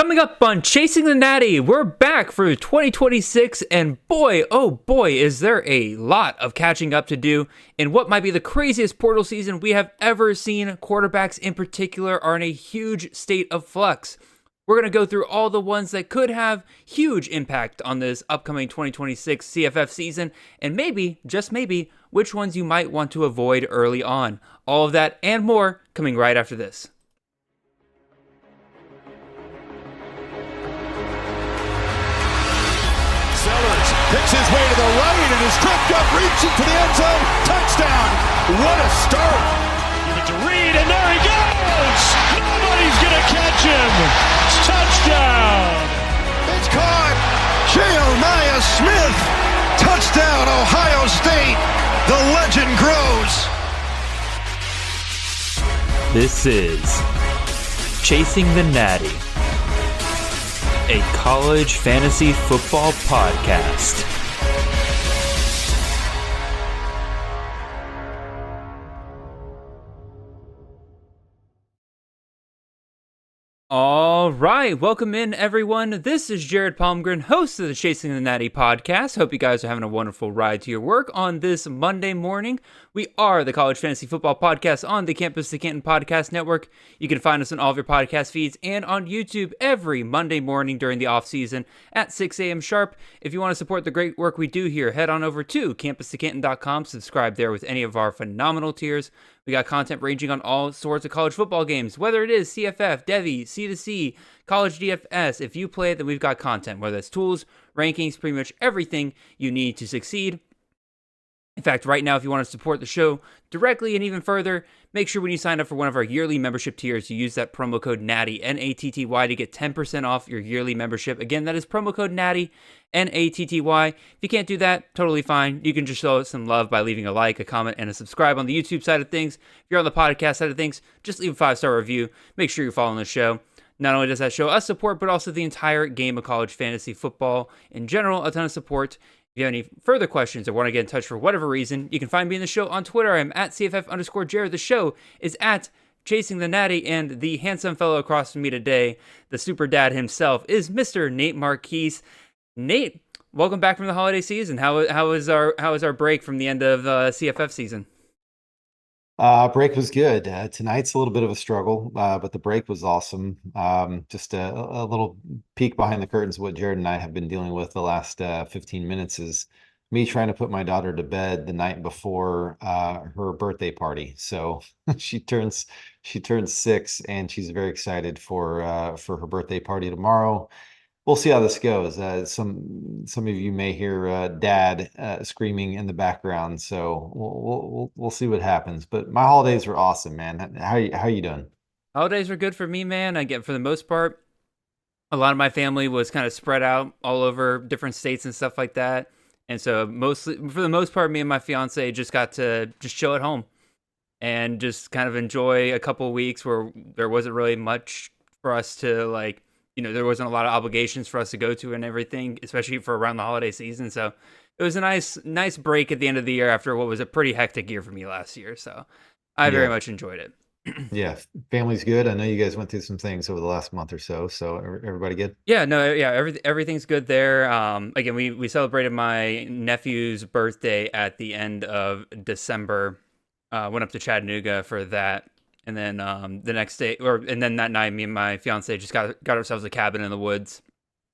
Coming up on Chasing the Natty, we're back for 2026, and boy, oh boy, is there a lot of catching up to do in what might be the craziest portal season we have ever seen. Quarterbacks in particular are in a huge state of flux. We're going to go through all the ones that could have huge impact on this upcoming 2026 CFF season, and maybe, just maybe, which ones you might want to avoid early on. All of that and more coming right after this. Picks his way to the right and is tripped up, reaching to the end zone. Touchdown. What a start. Give it to Reed, and there he goes. Nobody's going to catch him. Touchdown. It's caught. Jeremiah Smith. Touchdown, Ohio State. The legend grows. This is Chasing the Natty, a college fantasy football podcast. All right, welcome in everyone. This is Jared Palmgren, host of the Chasing the Natty podcast. Hope you guys are having a wonderful ride to your work on this Monday morning. We are the College Fantasy Football Podcast on the Campus to Canton Podcast Network. You can find us on all of your podcast feeds and on YouTube every Monday morning during the off season at 6 a.m. sharp. If you want to support the great work we do here, head on over to campustocanton.com. Subscribe there with any of our phenomenal tiers. We got content ranging on all sorts of college football games, whether it is CFF, Devy, C2C, College DFS. If you play it, then we've got content, whether it's tools, rankings, pretty much everything you need to succeed. In fact, right now, if you want to support the show directly and even further, make sure when you sign up for one of our yearly membership tiers, you use that promo code NATTY, N-A-T-T-Y, to get 10% off your yearly membership. Again, that is promo code NATTY, N-A-T-T-Y. If you can't do that, totally fine. You can just show us some love by leaving a like, a comment, and a subscribe on the YouTube side of things. If you're on the podcast side of things, just leave a 5-star review. Make sure you're following the show. Not only does that show us support, but also the entire game of college fantasy football in general, a ton of support. If you have any further questions or want to get in touch for whatever reason, you can find me in the show on Twitter. I'm at CFF_Jared. The show is at Chasing the Natty, and the handsome fellow across from me today, the super dad himself, is Mr. Nate Marchese. Nate, welcome back from the holiday season. How is our break from the end of CFF season? Break was good. Tonight's a little bit of a struggle, but the break was awesome. Just a little peek behind the curtains. What Jared and I have been dealing with the last 15 minutes is me trying to put my daughter to bed the night before her birthday party. So she turns 6, and she's very excited for her birthday party tomorrow. We'll see how this goes. Some of you may hear Dad screaming in the background, so we'll see what happens. But my holidays were awesome, man. How you doing? Holidays were good for me, man. I get, for the most part, a lot of my family was kind of spread out all over different states and stuff like that, and so for the most part, me and my fiance just got to just chill at home and just kind of enjoy a couple of weeks where there wasn't really much for us to like. There wasn't a lot of obligations for us to go to and everything, especially for around the holiday season. So it was a nice break at the end of the year after what was a pretty hectic year for me last year. So I very much enjoyed it. Yeah, family's good. I know you guys went through some things over the last month or so. So everybody good? Yeah, everything's good there. Again, we celebrated my nephew's birthday at the end of December. Went up to Chattanooga for that. And then the next day, and then that night, me and my fiance just got ourselves a cabin in the woods.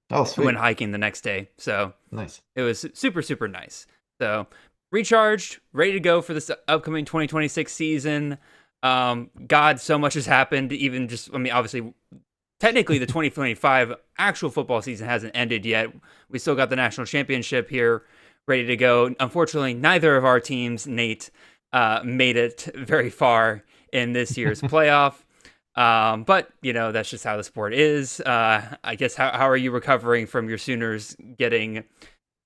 Oh, sweet. We went hiking the next day. So nice. It was super, super nice. So recharged, ready to go for this upcoming 2026 season. God, so much has happened. Obviously, technically the 2025 actual football season hasn't ended yet. We still got the national championship here ready to go. Unfortunately, neither of our teams, Nate, made it very far in this year's playoff. But, that's just how the sport is. I guess, how are you recovering from your Sooners getting...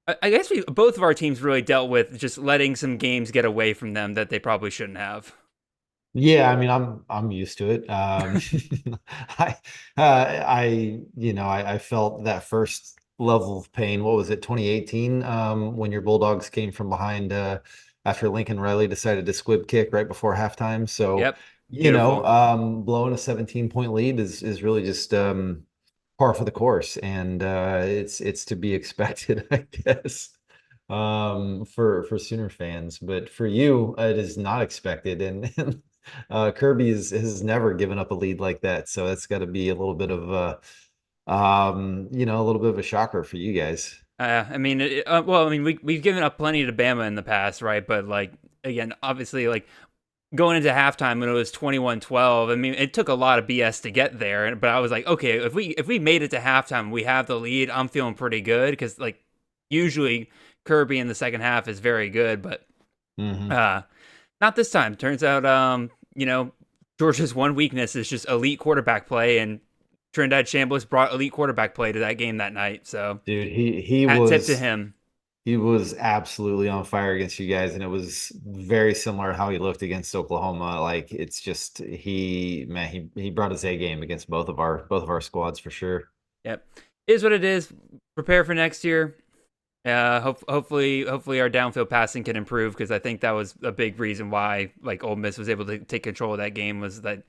I guess both of our teams really dealt with just letting some games get away from them that they probably shouldn't have. Yeah, I mean, I'm used to it. I felt that first level of pain. What was it, 2018, when your Bulldogs came from behind after Lincoln Riley decided to squib kick right before halftime. So, yep. blowing a 17-point lead is really just par for the course, and it's to be expected, I guess, for Sooner fans. But for you, it is not expected, and Kirby has never given up a lead like that, so that's got to be a little bit of a little bit of a shocker for you guys. I mean, well, I mean, we've given up plenty to Bama in the past, right? But like again, obviously, like going into halftime when it was 21-12, I mean, it took a lot of BS to get there. But I was like, okay, if we made it to halftime, we have the lead. I'm feeling pretty good because like usually Kirby in the second half is very good, but not this time. Turns out, Georgia's one weakness is just elite quarterback play, and Trinidad Chambliss brought elite quarterback play to that game that night. So, Dude, he hat tip was to him. he was absolutely on fire against you guys, and it was very similar to how he looked against Oklahoma. Like it's just he brought his A game against both of our squads for sure. Yep, it is what it is. Prepare for next year. Hopefully our downfield passing can improve, because I think that was a big reason why like Ole Miss was able to take control of that game, was that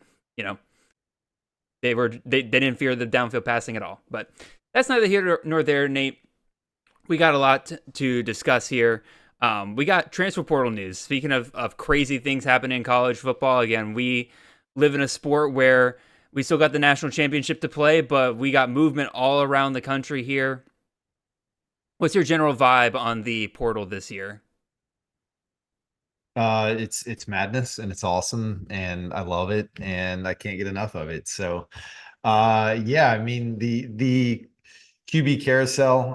they didn't fear the downfield passing at all. But that's neither here nor there, Nate. We got a lot to discuss here. We got transfer portal news. Speaking of crazy things happening in college football, again, we live in a sport where we still got the national championship to play, but we got movement all around the country here. What's your general vibe on the portal this year? It's madness, and it's awesome, and I love it, and I can't get enough of it. So, yeah, I mean the QB carousel,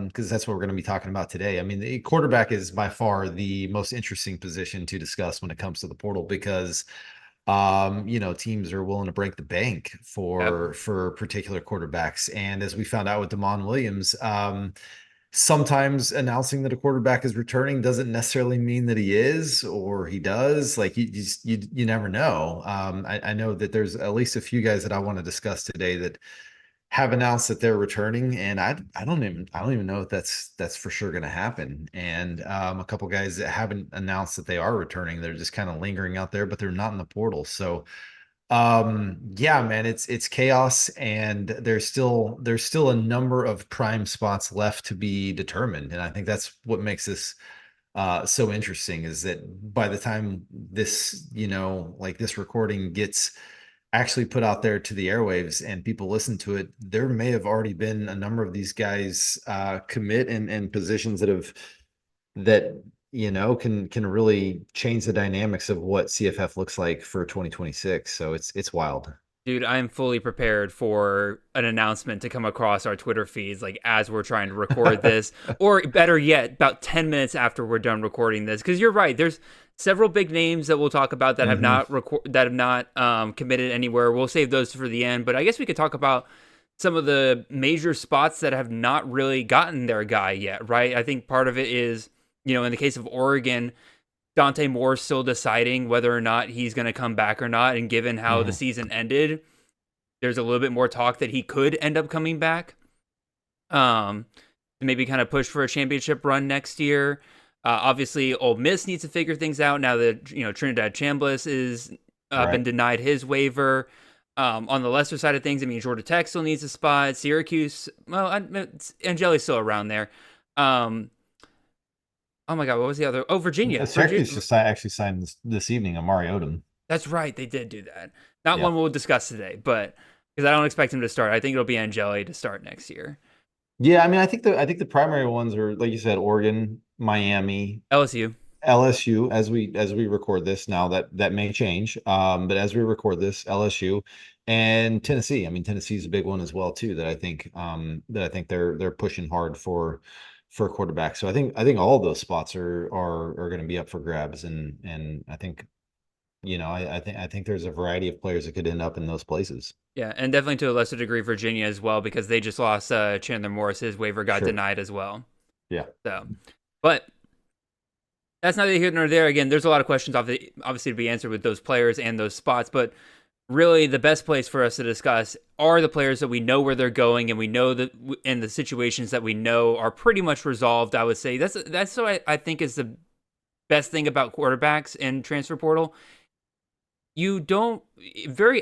because that's what we're going to be talking about today. I mean, the quarterback is by far the most interesting position to discuss when it comes to the portal, because teams are willing to break the bank Yep. for particular quarterbacks, and as we found out with Damon Williams, sometimes announcing that a quarterback is returning doesn't necessarily mean that he is, or he does. Like you never know. I know that there's at least a few guys that I want to discuss today that have announced that they're returning, and I don't even know if that's for sure going to happen. And a couple guys that haven't announced that they are returning, they're just kind of lingering out there, but they're not in the portal. So yeah, man, it's chaos, and there's still a number of prime spots left to be determined. And I think that's what makes this so interesting, is that by the time this, like this recording gets actually put out there to the airwaves and people listen to it, there may have already been a number of these guys commit in positions that can really change the dynamics of what CFF looks like for 2026. So it's wild. Dude, I am fully prepared for an announcement to come across our Twitter feeds like as we're trying to record this, or better yet, about 10 minutes after we're done recording this. Because you're right, there's several big names that we'll talk about that have not committed anywhere. We'll save those for the end, but I guess we could talk about some of the major spots that have not really gotten their guy yet, right? I think part of it is, in the case of Oregon, Dante Moore's still deciding whether or not he's going to come back or not. And given how the season ended, there's a little bit more talk that he could end up coming back. To maybe kind of push for a championship run next year. Obviously, Ole Miss needs to figure things out now that Trinidad Chambliss is been denied his waiver. On the lesser side of things, I mean, Georgia Tech still needs a spot. Syracuse, well, Angeli's still around there. Oh my God, what was the other? Oh, Virginia. Syracuse just actually signed this evening Amari Odom. That's right, they did do that. Not Yeah. one we'll discuss today, but because I don't expect him to start. I think it'll be Angeli to start next year. Yeah, I mean, I think the primary ones are, like you said, Oregon, Miami, LSU. LSU. As we record this now, that may change. But as we record this, LSU and Tennessee. I mean, Tennessee's a big one as well too. That I think they're pushing hard for a quarterback. So I think all of those spots are going to be up for grabs, and I think I think there's a variety of players that could end up in those places. Yeah, and definitely to a lesser degree Virginia as well, because they just lost Chandler Morris. His waiver got Sure. denied as well. Yeah. So, but that's neither here nor there. Again, there's a lot of questions obviously to be answered with those players and those spots, but really the best place for us to discuss are the players that we know where they're going, and we know that in the situations that we know are pretty much resolved. I would say that's what I think is the best thing about quarterbacks and transfer portal. You don't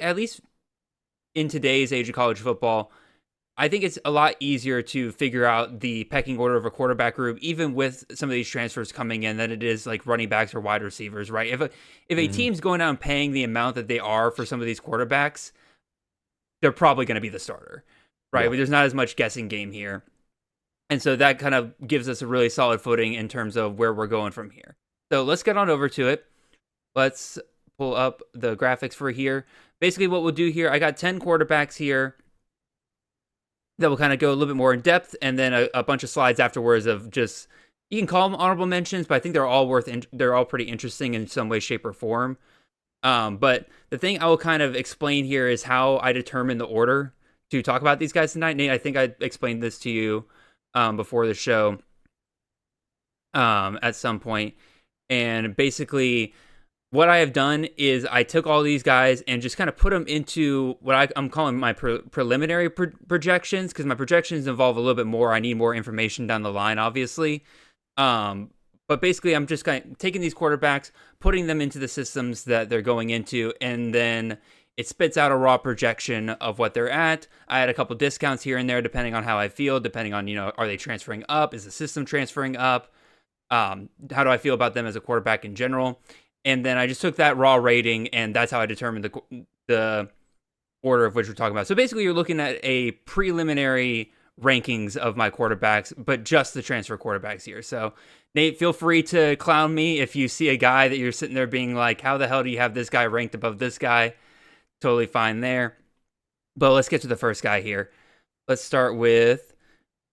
at least in today's age of college football, I think it's a lot easier to figure out the pecking order of a quarterback group, even with some of these transfers coming in, than it is like running backs or wide receivers, right? If a team's going out and paying the amount that they are for some of these quarterbacks, they're probably going to be the starter, right? Yeah. But there's not as much guessing game here. And so that kind of gives us a really solid footing in terms of where we're going from here. So let's get on over to it. Let's pull up the graphics for here. Basically what we'll do here, I got 10 quarterbacks here that will kind of go a little bit more in depth, and then a bunch of slides afterwards of just, you can call them honorable mentions, but I think they're all pretty interesting in some way, shape, or form. But the thing I will kind of explain here is how I determine the order to talk about these guys tonight. Nate, I think I explained this to you before the show at some point. And basically, what I have done is I took all these guys and just kind of put them into what I'm calling my preliminary projections, because my projections involve a little bit more. I need more information down the line, obviously. But basically, I'm just kind of taking these quarterbacks, putting them into the systems that they're going into, and then it spits out a raw projection of what they're at. I had a couple discounts here and there, depending on how I feel, depending on, are they transferring up? Is the system transferring up? How do I feel about them as a quarterback in general? And then I just took that raw rating, and that's how I determined the order of which we're talking about. So basically, you're looking at a preliminary rankings of my quarterbacks, but just the transfer quarterbacks here. So Nate, feel free to clown me if you see a guy that you're sitting there being like, how the hell do you have this guy ranked above this guy? Totally fine there. But let's get to the first guy here. Let's start with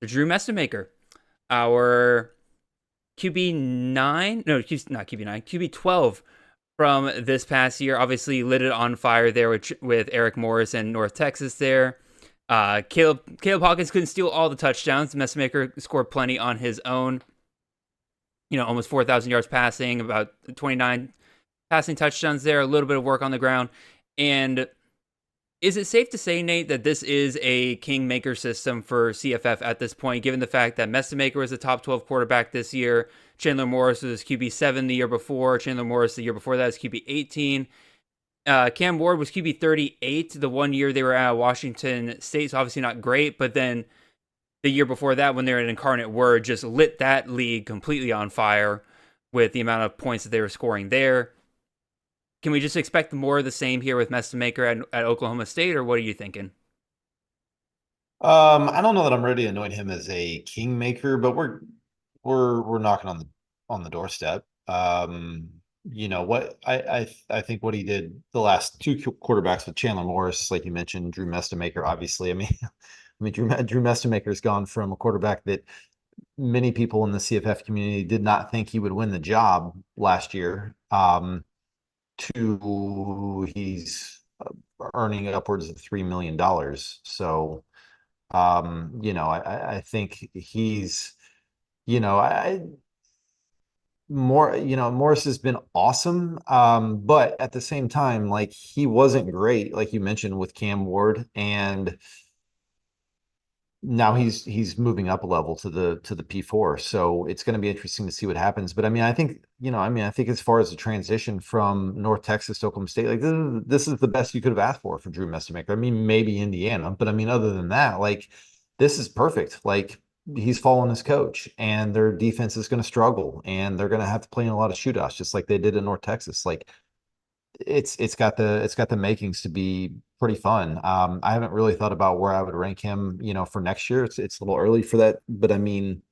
the Drew Mestemaker, our QB9, no, not QB9, QB12 from this past year. Obviously lit it on fire there with Eric Morris and North Texas there. Caleb Hawkins couldn't steal all the touchdowns. Mestemaker scored plenty on his own. Almost 4,000 yards passing, about 29 passing touchdowns there, a little bit of work on the ground. And is it safe to say, Nate, that this is a kingmaker system for CFF at this point, given the fact that Mestemaker was a top 12 quarterback this year, Chandler Morris was QB7 the year before, Chandler Morris the year before that was QB18, Cam Ward was QB38 the one year they were at Washington State, so obviously not great, but then the year before that, when they were at Incarnate Word, just lit that league completely on fire with the amount of points that they were scoring there. Can we just expect more of the same here with Mestemaker at Oklahoma State, or what are you thinking? I don't know that I'm ready to anoint him as a kingmaker, but we're knocking on the doorstep. What I think what he did the last two quarterbacks with Chandler Morris, like you mentioned, Drew Mestemaker, obviously. I mean, Drew Mestemaker's gone from a quarterback that many people in the CFF community did not think he would win the job last year, to he's earning upwards of $3 million. So, I think he's, Morris has been awesome. But at the same time, like, he wasn't great, like you mentioned, with Cam Ward, and now he's moving up a level to the P4. So it's going to be interesting to see what happens. But I think as far as the transition from North Texas to Oklahoma State, like, this is the best you could have asked for Drew Mestemaker. I mean, maybe Indiana, but other than that, like, this is perfect. Like, he's following his coach, and their defense is going to struggle, and they're going to have to play in a lot of shootouts, just like they did in North Texas. Like, it's got the makings to be pretty fun. I haven't really thought about where I would rank him, for next year. It's a little early for that, but I mean,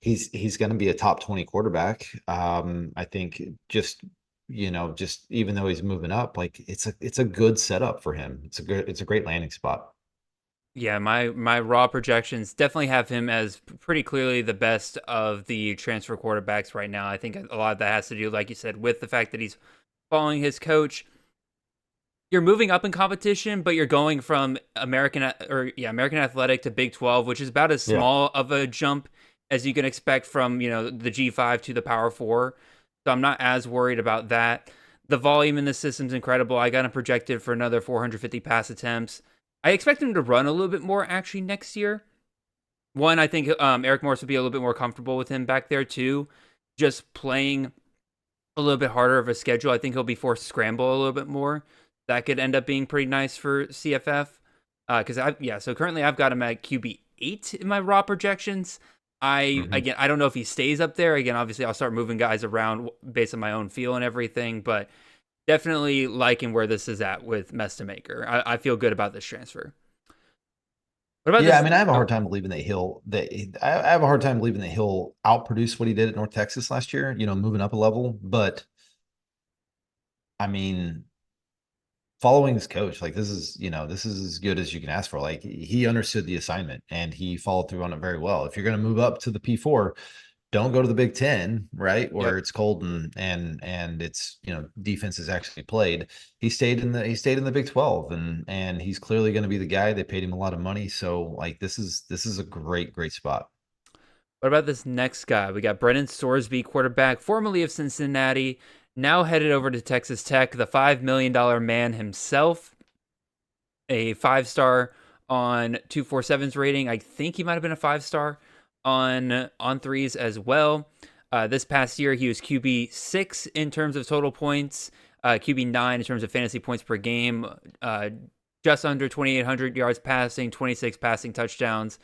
he's going to be a top 20 quarterback. I think just even though he's moving up, like, it's a good setup for him. It's a great landing spot. Yeah, my raw projections definitely have him as pretty clearly the best of the transfer quarterbacks right now. I think a lot of that has to do, like you said, with the fact that he's following his coach. You're moving up in competition, but you're going from American Athletic to Big 12, which is about as small of a jump as you can expect from, the G5 to the Power 4. So I'm not as worried about that. The volume in the system's incredible. I got him projected for another 450 pass attempts. I expect him to run a little bit more actually next year. One, I think Eric Morris would be a little bit more comfortable with him back there too. Just playing a little bit harder of a schedule. I think he'll be forced to scramble a little bit more. That could end up being pretty nice for CFF. So currently I've got him at QB8 in my raw projections. I don't know if he stays up there. Again, obviously I'll start moving guys around based on my own feel and everything, but definitely liking where this is at with Mestamaker. I feel good about this transfer. What about Yeah, this? I mean, I have a Oh, hard time believing that I have a hard time believing that he'll outproduce what he did at North Texas last year, moving up a level. But I mean, following his coach, like this is as good as you can ask for. Like he understood the assignment and he followed through on it very well. If you're going to move up to the P4, don't go to the Big Ten, right? Where yep. it's cold and it's defense is actually played. He stayed in the Big 12 and he's clearly going to be the guy. They paid him a lot of money, so like this is a great spot. What about this next guy? We got Brennan Sorsby, quarterback, formerly of Cincinnati, now headed over to Texas Tech, the $5 million man himself, a 5-star on 247's rating. I think he might have been a 5-star on threes as well. This past year, he was QB6 in terms of total points, QB9 in terms of fantasy points per game, just under 2,800 yards passing, 26 passing touchdowns,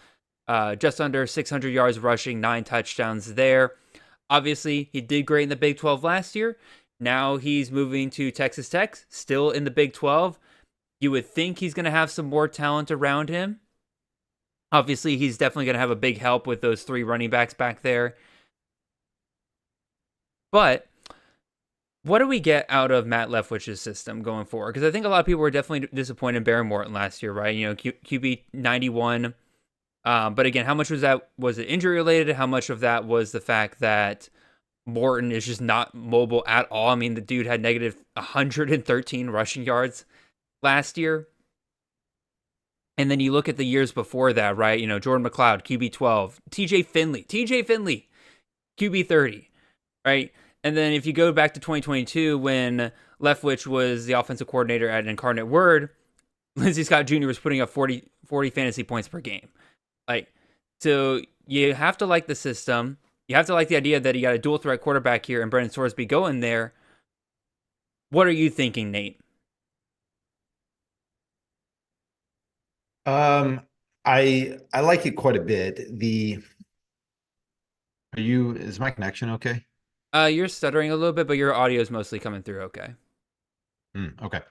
just under 600 yards rushing, 9 touchdowns there. Obviously, he did great in the Big 12 last year. Now he's moving to Texas Tech, still in the Big 12. You would think he's going to have some more talent around him. Obviously, he's definitely going to have a big help with those 3 running backs back there. But what do we get out of Matt Leftwich's system going forward? Because I think a lot of people were definitely disappointed in Baron Morton last year, right? QB 91. But again, how much was that? Was it injury related? How much of that was the fact that Morton is just not mobile at all? I mean, the dude had negative 113 rushing yards last year. And then you look at the years before that, right? Jordan McLeod, QB 12, TJ Finley, QB 30, right? And then if you go back to 2022, when Leftwich was the offensive coordinator at Incarnate Word, Lindsey Scott Jr. was putting up 40 fantasy points per game. So you have to like the system. You have to like the idea that you got a dual threat quarterback here and Brennan Sorsby going there. What are you thinking, Nate? I like it quite a bit. Is my connection okay? You're stuttering a little bit, but your audio is mostly coming through okay. Okay.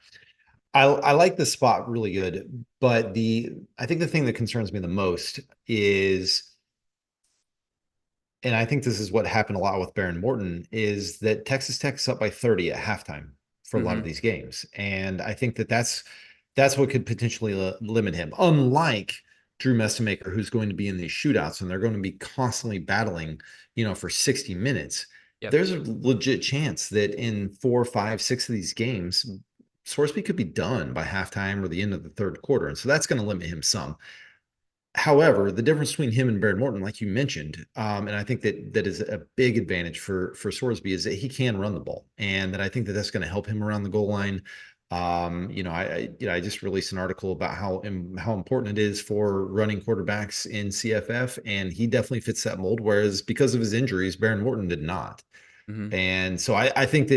I like the spot really good, but I think the thing that concerns me the most is, and I think this is what happened a lot with Baron Morton, is that Texas Tech's up by 30 at halftime for a lot of these games. And I think that's what could potentially limit him. Unlike Drew Messamaker, who's going to be in these shootouts and they're going to be constantly battling, for 60 minutes. Yep. There's a legit chance that in 4, 5, 6 of these games, Sorsby could be done by halftime or the end of the third quarter. And so that's going to limit him some. However, the difference between him and Baron Morton, like you mentioned, and I think that is a big advantage for Sorsby, is that he can run the ball, and that I think that that's going to help him around the goal line. I just released an article about how important it is for running quarterbacks in CFF, and he definitely fits that mold. Whereas because of his injuries, Baron Morton did not, and so I think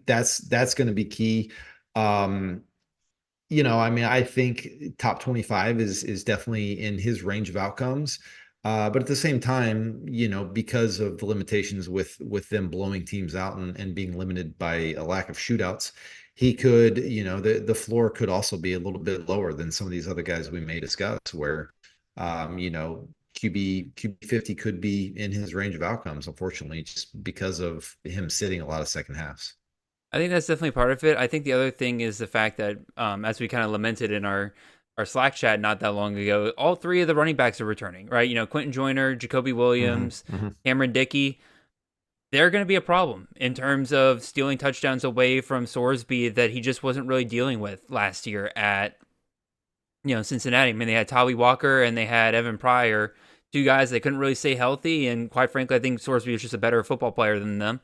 that's going to be key. I mean, I think top 25 is definitely in his range of outcomes. But at the same time, because of the limitations with them blowing teams out and being limited by a lack of shootouts, he could, the floor could also be a little bit lower than some of these other guys we may discuss, where, QB 50 could be in his range of outcomes, unfortunately, just because of him sitting a lot of second halves. I think that's definitely part of it. I think the other thing is the fact that, as we kind of lamented in our Slack chat not that long ago, all 3 of the running backs are returning, right? Quentin Joyner, Jacoby Williams, Cameron Dickey. They're going to be a problem in terms of stealing touchdowns away from Sorsby that he just wasn't really dealing with last year at, Cincinnati. I mean, they had Tawi Walker and they had Evan Pryor, 2 guys that couldn't really stay healthy. And quite frankly, I think Sorsby was just a better football player than them.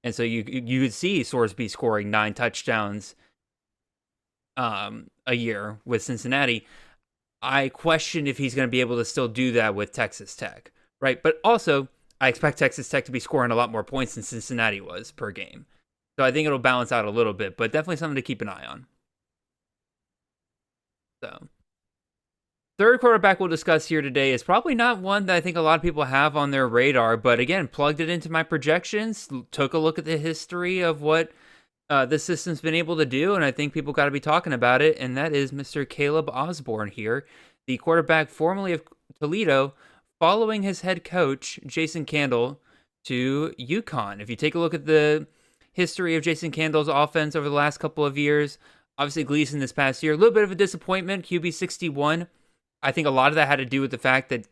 And so you could see Sorsby scoring 9 touchdowns a year with Cincinnati. I question if he's going to be able to still do that with Texas Tech, right? But also, I expect Texas Tech to be scoring a lot more points than Cincinnati was per game. So I think it'll balance out a little bit, but definitely something to keep an eye on. So third quarterback we'll discuss here today is probably not one that I think a lot of people have on their radar, but again, plugged it into my projections, took a look at the history of what this system's been able to do, and I think people got to be talking about it, and that is Mr. Caleb Osborne here, the quarterback formerly of Toledo, following his head coach, Jason Candle, to UConn. If you take a look at the history of Jason Candle's offense over the last couple of years, obviously Gleason this past year, a little bit of a disappointment, QB 61. I think a lot of that had to do with the fact that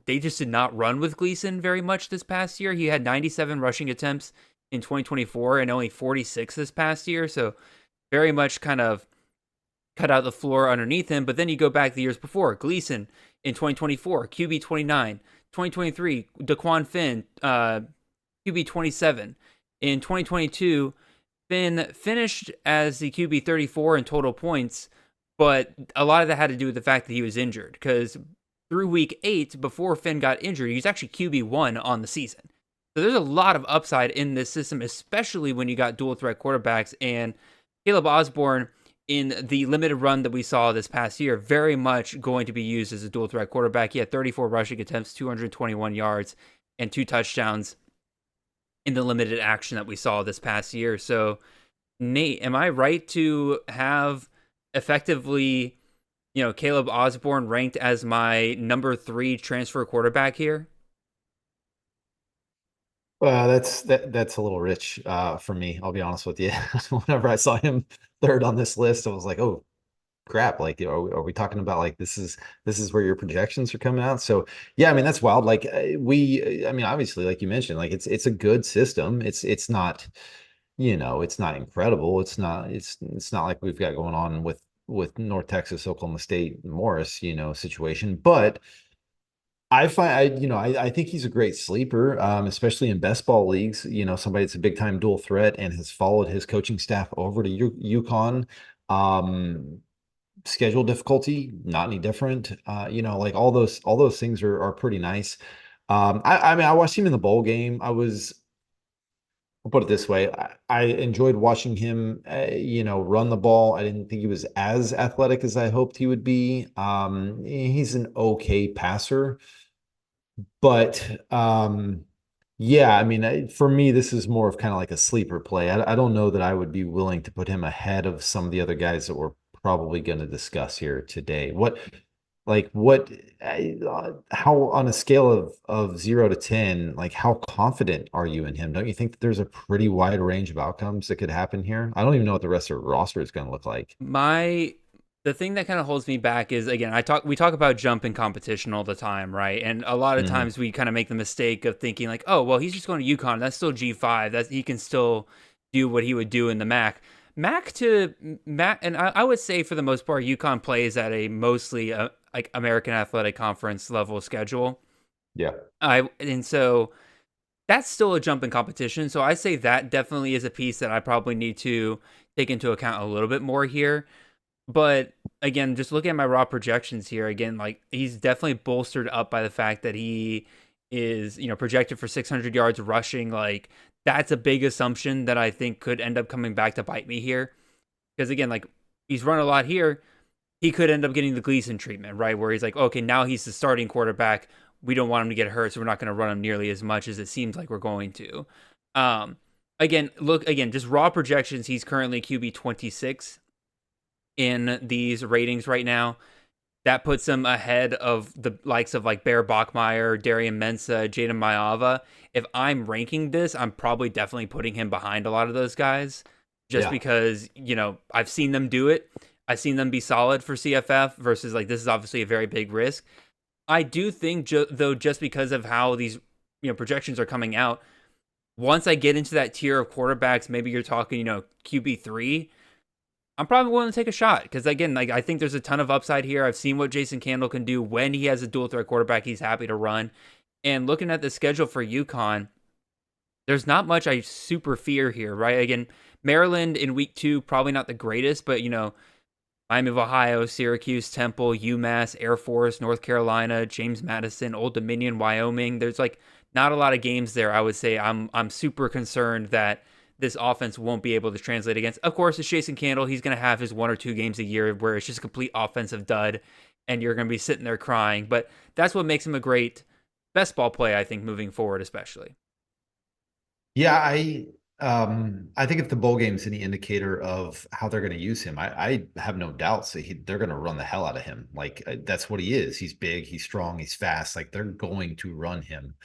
they just did not run with Gleason very much this past year. He had 97 rushing attempts in 2024 and only 46 this past year, so very much kind of cut out the floor underneath him. But then you go back the years before, Gleason in 2024, QB 29, 2023, Daquan Finn, QB 27. In 2022, Finn finished as the QB 34 in total points, but a lot of that had to do with the fact that he was injured, because through week 8, before Finn got injured, he was actually QB1 on the season. So there's a lot of upside in this system, especially when you got dual threat quarterbacks. And Caleb Osborne, in the limited run that we saw this past year, very much going to be used as a dual threat quarterback. He had 34 rushing attempts, 221 yards, and 2 touchdowns in the limited action that we saw this past year. So, Nate, am I right to have effectively, Caleb Osborne ranked as my number 3 transfer quarterback here? That's a little rich for me. I'll be honest with you. Whenever I saw him third on this list, I was like, "Oh crap!" Like, are we talking about like this is where your projections are coming out? So yeah, I mean that's wild. Like I mean, obviously, like you mentioned, like it's a good system. It's not, it's not incredible. It's not like we've got going on with North Texas, Oklahoma State, Morris, situation, but. I find, I think he's a great sleeper, especially in best ball leagues. Somebody that's a big time dual threat and has followed his coaching staff over to UConn. Schedule difficulty, not any different. Like all those things are pretty nice. I mean, I watched him in the bowl game. I'll put it this way. I enjoyed watching him, run the ball. I didn't think he was as athletic as I hoped he would be. He's an okay passer. But yeah, I mean, for me, this is more of kind of like a sleeper play. I don't know that I would be willing to put him ahead of some of the other guys that we're probably going to discuss here today. How on a scale of 0 to 10, like how confident are you in him? Don't you think that there's a pretty wide range of outcomes that could happen here? I don't even know what the rest of the roster is going to look like. The thing that kind of holds me back is, again, we talk about jump in competition all the time, right? And a lot of times we kind of make the mistake of thinking like, oh, well, he's just going to UConn. That's still G5. That he can still do what he would do in the MAC. And I would say for the most part, UConn plays at a mostly like American Athletic Conference level schedule. Yeah. And so that's still a jump in competition. So I say that definitely is a piece that I probably need to take into account a little bit more here. But again, just looking at my raw projections here, again, like he's definitely bolstered up by the fact that he is, projected for 600 yards rushing. Like that's a big assumption that I think could end up coming back to bite me here. Because again, like he's run a lot here. He could end up getting the Gleason treatment, right? Where he's like, okay, now he's the starting quarterback. We don't want him to get hurt, so we're not going to run him nearly as much as it seems like we're going to. Again, just raw projections. He's currently QB 26 in these ratings right now. That puts him ahead of the likes of like Bear Bachmeier, Darian Mensah, Jaden Maava. If I'm ranking this, I'm probably definitely putting him behind a lot of those guys just because, I've seen them do it. I've seen them be solid for CFF versus like this is obviously a very big risk. I do think, though, just because of how these projections are coming out, once I get into that tier of quarterbacks, maybe you're talking, QB3, I'm probably willing to take a shot because, again, like I think there's a ton of upside here. I've seen what Jason Candle can do when he has a dual threat quarterback. He's happy to run. And looking at the schedule for UConn, there's not much I super fear here, right? Again, Maryland in week 2, probably not the greatest, but, Miami of Ohio, Syracuse, Temple, UMass, Air Force, North Carolina, James Madison, Old Dominion, Wyoming. There's like not a lot of games there. I would say I'm super concerned that this offense won't be able to translate against. Of course, it's Jason Candle. He's going to have his 1 or 2 games a year where it's just a complete offensive dud. and you're going to be sitting there crying. But that's what makes him a great best ball play, I think, moving forward, especially. Yeah, I think if the bowl game's any indicator of how they're going to use him, I have no doubts that they're going to run the hell out of him. Like that's what he is. He's big, he's strong, he's fast. Like they're going to run him.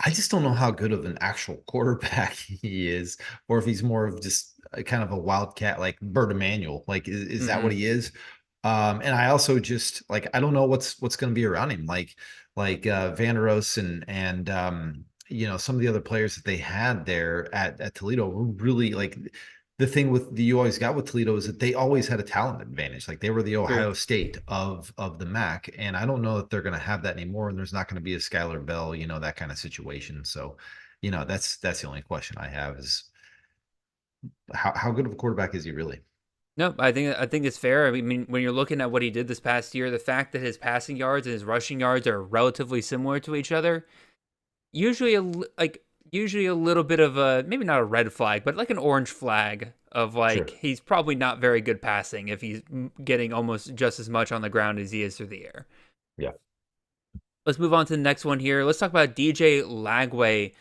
I just don't know how good of an actual quarterback he is, or if he's more of just kind of a wildcat like Bert Emanuel. Like, is that what he is? And I also just like I don't know what's going to be around him. Like Van Roos and some of the other players that they had there at Toledo were really like the thing with you always got with Toledo is that they always had a talent advantage. Like they were the Ohio Sure. State of the MAC, and I don't know that they're going to have that anymore. And there's not going to be a Skylar Bell, that kind of situation. So, that's the only question I have is how good of a quarterback is he really? No, I think it's fair. I mean, when you're looking at what he did this past year, the fact that his passing yards and his rushing yards are relatively similar to each other, usually usually a little bit of a maybe not a red flag, but like an orange flag of like Sure. he's probably not very good passing if he's getting almost just as much on the ground as he is through the air. Yeah. Let's move on to the next one here. Let's talk about DJ Lagway,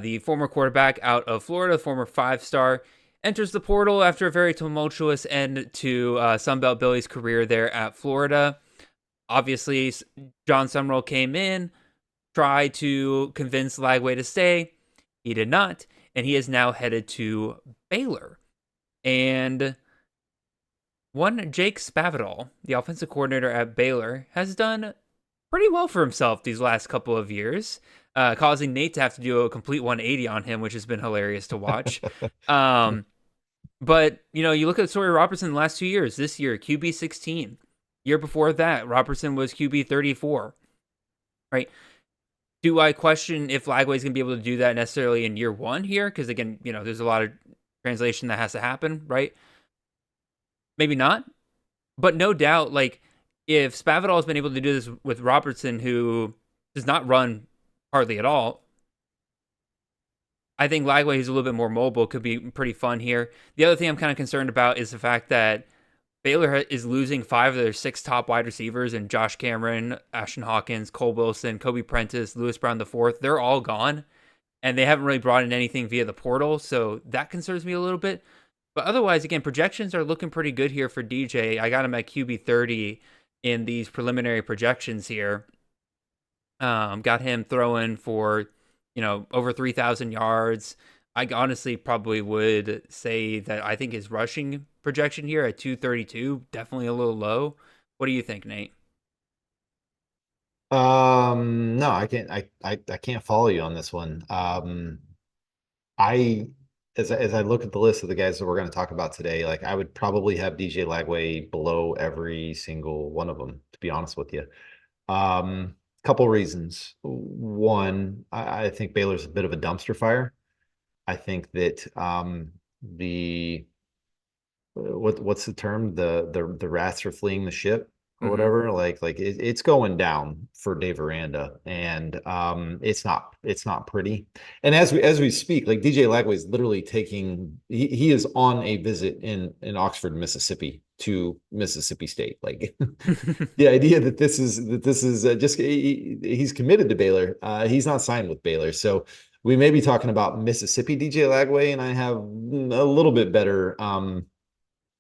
the former quarterback out of Florida, former 5-star, enters the portal after a very tumultuous end to Sunbelt Billy's career there at Florida. Obviously, John Summerall came in, tried to convince Lagway to stay. He did not, and he is now headed to Baylor. And one Jake Spavital, the offensive coordinator at Baylor, has done pretty well for himself these last couple of years, causing Nate to have to do a complete 180 on him, which has been hilarious to watch. But, you look at Sawyer Robertson the last 2 years. This year, QB 16. Year before that, Robertson was QB 34. Right? Do I question if Lagway is going to be able to do that necessarily in year one here? Because, again, there's a lot of translation that has to happen, right? Maybe not. But no doubt, like, if Spavital has been able to do this with Robertson, who does not run hardly at all, I think Lagway, who's a little bit more mobile, could be pretty fun here. The other thing I'm kind of concerned about is the fact that Baylor is losing 5 of their 6 top wide receivers in Josh Cameron, Ashton Hawkins, Cole Wilson, Kobe Prentice, Lewis Brown IV. They're all gone, and they haven't really brought in anything via the portal, so that concerns me a little bit. But otherwise, again, projections are looking pretty good here for DJ. I got him at QB 30 in these preliminary projections here. Got him throwing for, over 3,000 yards. I honestly probably would say that I think his rushing projection here at 232, definitely a little low. What do you think, Nate? No, I can't follow you on this one. I as I look at the list of the guys that we're going to talk about today, like I would probably have DJ Lagway below every single one of them, to be honest with you. Couple reasons. One, I think Baylor's a bit of a dumpster fire. I think that the what's the term? The rats are fleeing the ship or Mm-hmm. whatever. Like it's going down for Dave Aranda, and it's not pretty. And as we speak, like DJ Lagway is literally he is on a visit in Oxford, Mississippi to Mississippi State. Like the idea that this is just he's committed to Baylor. He's not signed with Baylor, so we may be talking about Mississippi DJ Lagway, and I have a little bit better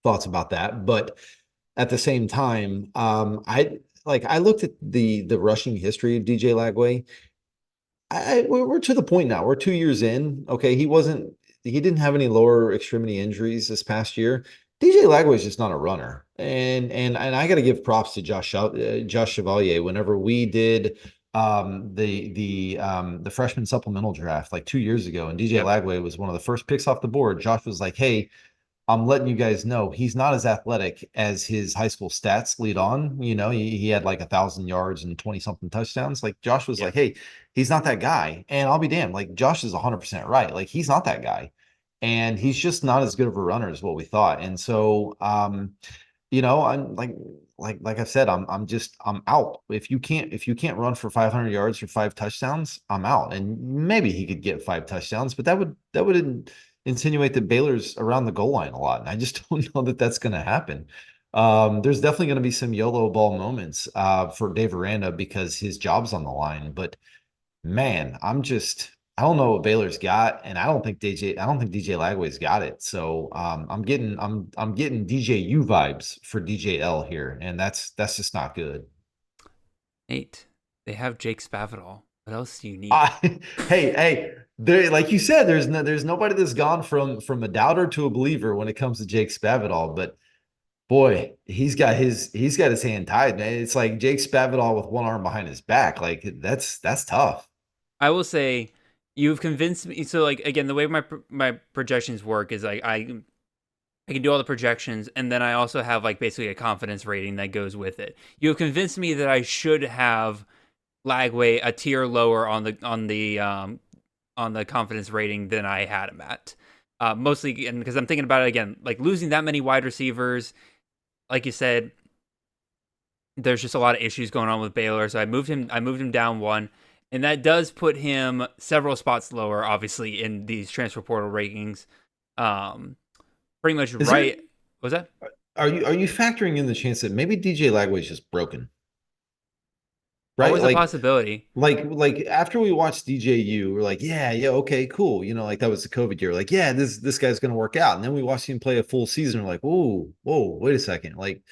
thoughts about that. But at the same time, I looked at the rushing history of DJ Lagway. We're to the point now. We're 2 years in. Okay, he didn't have any lower extremity injuries this past year. DJ Lagway is just not a runner, and I got to give props to Josh Chevalier. Whenever we did the freshman supplemental draft like 2 years ago, and DJ Yep. Lagway was one of the first picks off the board. Josh was like, "Hey, I'm letting you guys know he's not as athletic as his high school stats lead on. He had like 1,000 yards and 20 something touchdowns. Like Josh was like, Yep. hey, he's not that guy. And I'll be damned. Like Josh is 100% right. Like he's not that guy. And he's just not as good of a runner as what we thought. And so, I'm like I said, I'm out. If you can't run for 500 yards or 5 touchdowns, I'm out. And maybe he could get 5 touchdowns, but that would insinuate that Baylor's around the goal line a lot. And I just don't know that that's going to happen. There's definitely going to be some YOLO ball moments for Dave Aranda because his job's on the line. But man, I don't know what Baylor's got, and I don't think DJ Lagway's got it. So I'm getting DJU vibes for DJL here, and that's just not good. Nate, they have Jake Spavital. What else do you need? I, hey, there, like you said, there's nobody that's gone from a doubter to a believer when it comes to Jake Spavital, but boy, he's got his hand tied, man. It's like Jake Spavital with one arm behind his back. Like that's tough. I will say, you've convinced me. So, like, again, the way my projections work is like I can do all the projections, and then I also have like basically a confidence rating that goes with it. You have convinced me that I should have Lagway a tier lower on the confidence rating than I had him at. Mostly, and because I'm thinking about it again, like losing that many wide receivers, like you said, there's just a lot of issues going on with Baylor. So I moved him down one, and that does put him several spots lower, obviously, in these transfer portal rankings. Pretty much Is right. there Was that? are you factoring in the chance that maybe DJ Lagway's just broken? Right? Always a possibility. Like after we watched DJU, we're like, yeah, okay, cool. You know, like that was the COVID year. Like, yeah, this guy's gonna work out. And then we watched him play a full season. We're like, whoa, wait a second. Like,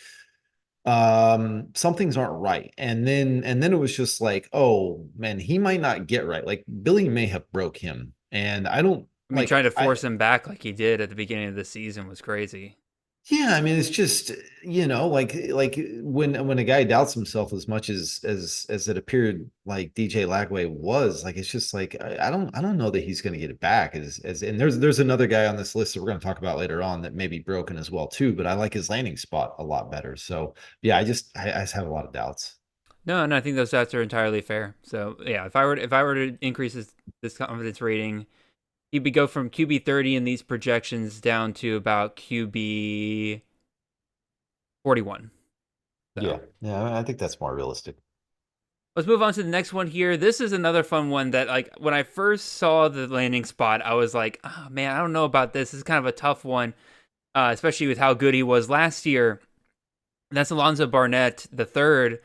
some things aren't right. And then it was just like, oh man, he might not get right. Like Billy may have broke him. And I don't I mean, like trying to I force him back like he did at the beginning of the season was crazy. Yeah, I mean, it's just, like when a guy doubts himself as much as it appeared like DJ Lagway was, like it's just like I don't know that he's going to get it back as and there's another guy on this list that we're going to talk about later on that may be broken as well too, but I like his landing spot a lot better. So yeah, I just have a lot of doubts. No, and I think those stats are entirely fair. So yeah, if I were to increase this confidence rating, he'd be go from QB 30 in these projections down to about QB 41. Yeah, So yeah, I think that's more realistic. let's move on to the next one here. This is another fun one that, like, when I first saw the landing spot, I was like, oh man, I don't know about this. This is kind of a tough one, especially with how good he was last year. And that's Alonzo Barnett the third.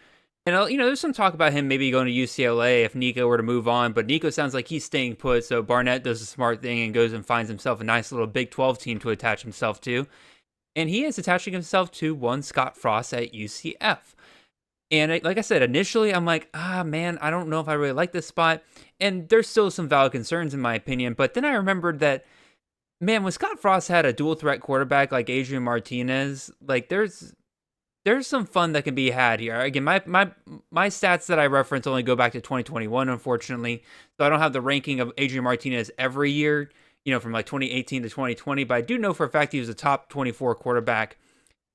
And there's some talk about him maybe going to UCLA if Nico were to move on, but Nico sounds like he's staying put. So Barnett does the smart thing and goes and finds himself a nice little Big 12 team to attach himself to. And he is attaching himself to one Scott Frost at UCF. And like I said, initially I'm like, man, I don't know if I really like this spot. And there's still some valid concerns in my opinion. But then I remembered that, man, when Scott Frost had a dual threat quarterback like Adrian Martinez, like there's some fun that can be had here. Again, my stats that I reference only go back to 2021, unfortunately. So I don't have the ranking of Adrian Martinez every year, from like 2018 to 2020. But I do know for a fact he was a top 24 quarterback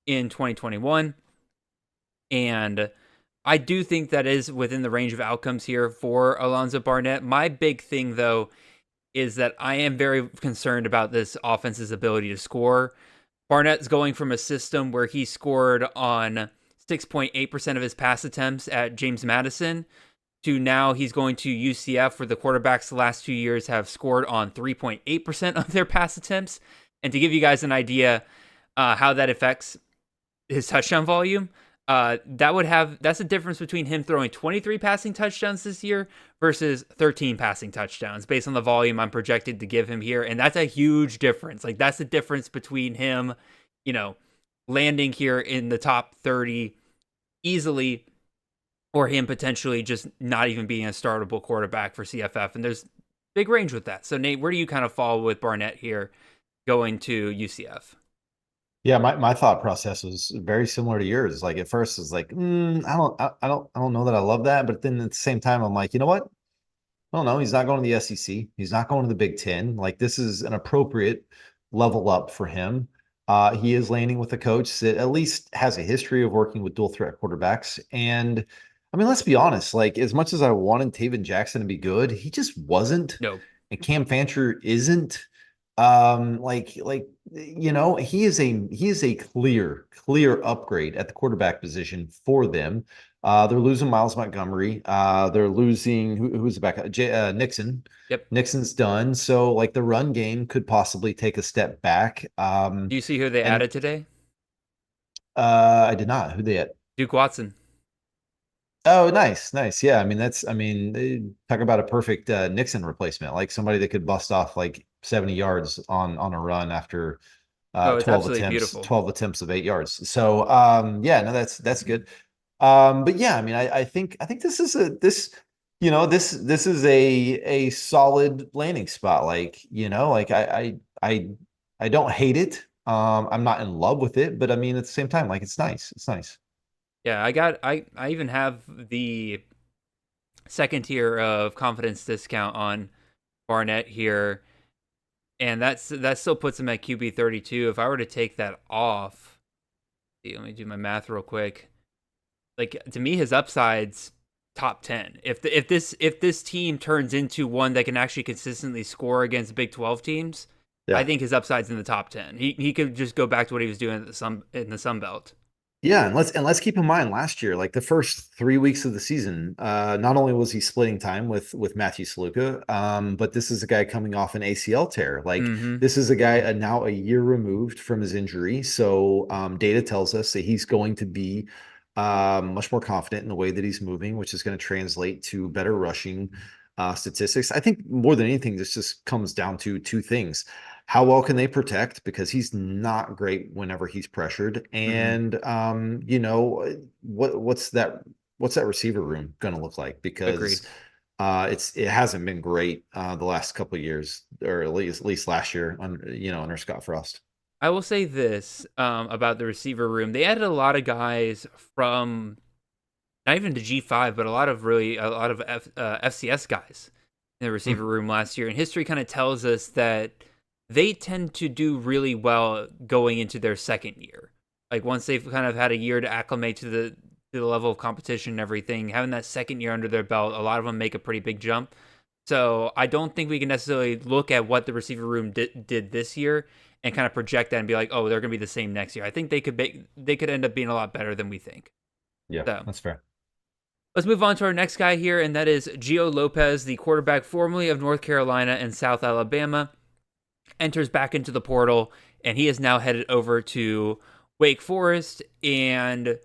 in 2021. And I do think that is within the range of outcomes here for Alonzo Barnett. My big thing, though, is that I am very concerned about this offense's ability to score. Barnett's going from a system where he scored on 6.8% of his pass attempts at James Madison to now he's going to UCF, where the quarterbacks the last 2 years have scored on 3.8% of their pass attempts. And to give you guys an idea how that affects his touchdown volume, that's the difference between him throwing 23 passing touchdowns this year versus 13 passing touchdowns based on the volume I'm projected to give him here. And that's a huge difference. Like, that's the difference between him, landing here in the top 30 easily, or him potentially just not even being a startable quarterback for CFF. And there's big range with that. So Nate, where do you kind of fall with Barnett here going to UCF? Yeah, my thought process was very similar to yours. Like at first, it's like, I don't know that I love that, but then at the same time, I'm like, you know what? I don't know. He's not going to the SEC. He's not going to the Big Ten. Like this is an appropriate level up for him. He is landing with a coach that at least has a history of working with dual threat quarterbacks. And I mean, let's be honest. Like as much as I wanted Taven Jackson to be good, he just wasn't. No. And Cam Fancher isn't. He is a clear upgrade at the quarterback position for them. They're losing Miles Montgomery. They're losing who's the backup? Nixon. Yep. Nixon's done. So like the run game could possibly take a step back. Do you see who they added today? I did not. Who they at? Duke Watson. Oh, nice, nice. Yeah, I mean talk about a perfect Nixon replacement, like somebody that could bust off like 70 yards on a run after Oh, it's 12 absolutely attempts, beautiful. 12 attempts of 8 yards. So yeah, no, that's good. But yeah, I mean, I think this is a solid landing spot. Like, like I don't hate it. I'm not in love with it, but I mean at the same time, like it's nice. It's nice. Yeah, I even have the second tier of confidence discount on Barnett here, and that still puts him at QB 32. If I were to take that off, let me do my math real quick. Like, to me, his upside's top 10. If this team turns into one that can actually consistently score against Big 12 teams, I Yeah. think his upside's in the top 10. He could just go back to what he was doing in the Sun Belt. Yeah, and let's keep in mind last year, like the first 3 weeks of the season, not only was he splitting time with Matthew Saluka, but this is a guy coming off an ACL tear. Like Mm-hmm. this is a guy now a year removed from his injury. So data tells us that he's going to be much more confident in the way that he's moving, which is going to translate to better rushing statistics. I think more than anything, this just comes down to two things. How well can they protect? Because he's not great whenever he's pressured. Mm-hmm. And what's that receiver room going to look like? Agreed. Because it hasn't been great the last couple of years, or at least last year under Scott Frost. I will say this about the receiver room. They added a lot of guys from not even the G5, but a lot of FCS guys in the Hmm. receiver room last year. And history kind of tells us that they tend to do really well going into their second year. Like once they've kind of had a year to acclimate to the level of competition and everything, having that second year under their belt, a lot of them make a pretty big jump. So I don't think we can necessarily look at what the receiver room did this year and kind of project that and be like, oh, they're going to be the same next year. I think they could end up being a lot better than we think. Yeah, So that's fair. let's move on to our next guy here, and that is Gio Lopez, the quarterback formerly of North Carolina and South Alabama, enters back into the portal, and he is now headed over to Wake Forest. And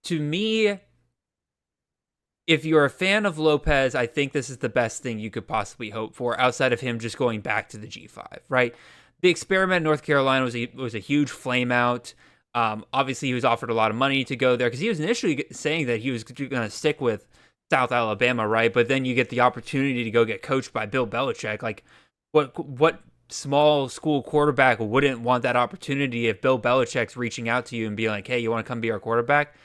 to me, if you're a fan of Lopez, I think this is the best thing you could possibly hope for outside of him just going back to the G5, right? The experiment in North Carolina was a huge flame out. Obviously, he was offered a lot of money to go there because he was initially saying that he was going to stick with South Alabama, right? But then you get the opportunity to go get coached by Bill Belichick. Like, what small school quarterback wouldn't want that opportunity if Bill Belichick's reaching out to you and being like, "Hey, you want to come be our quarterback?"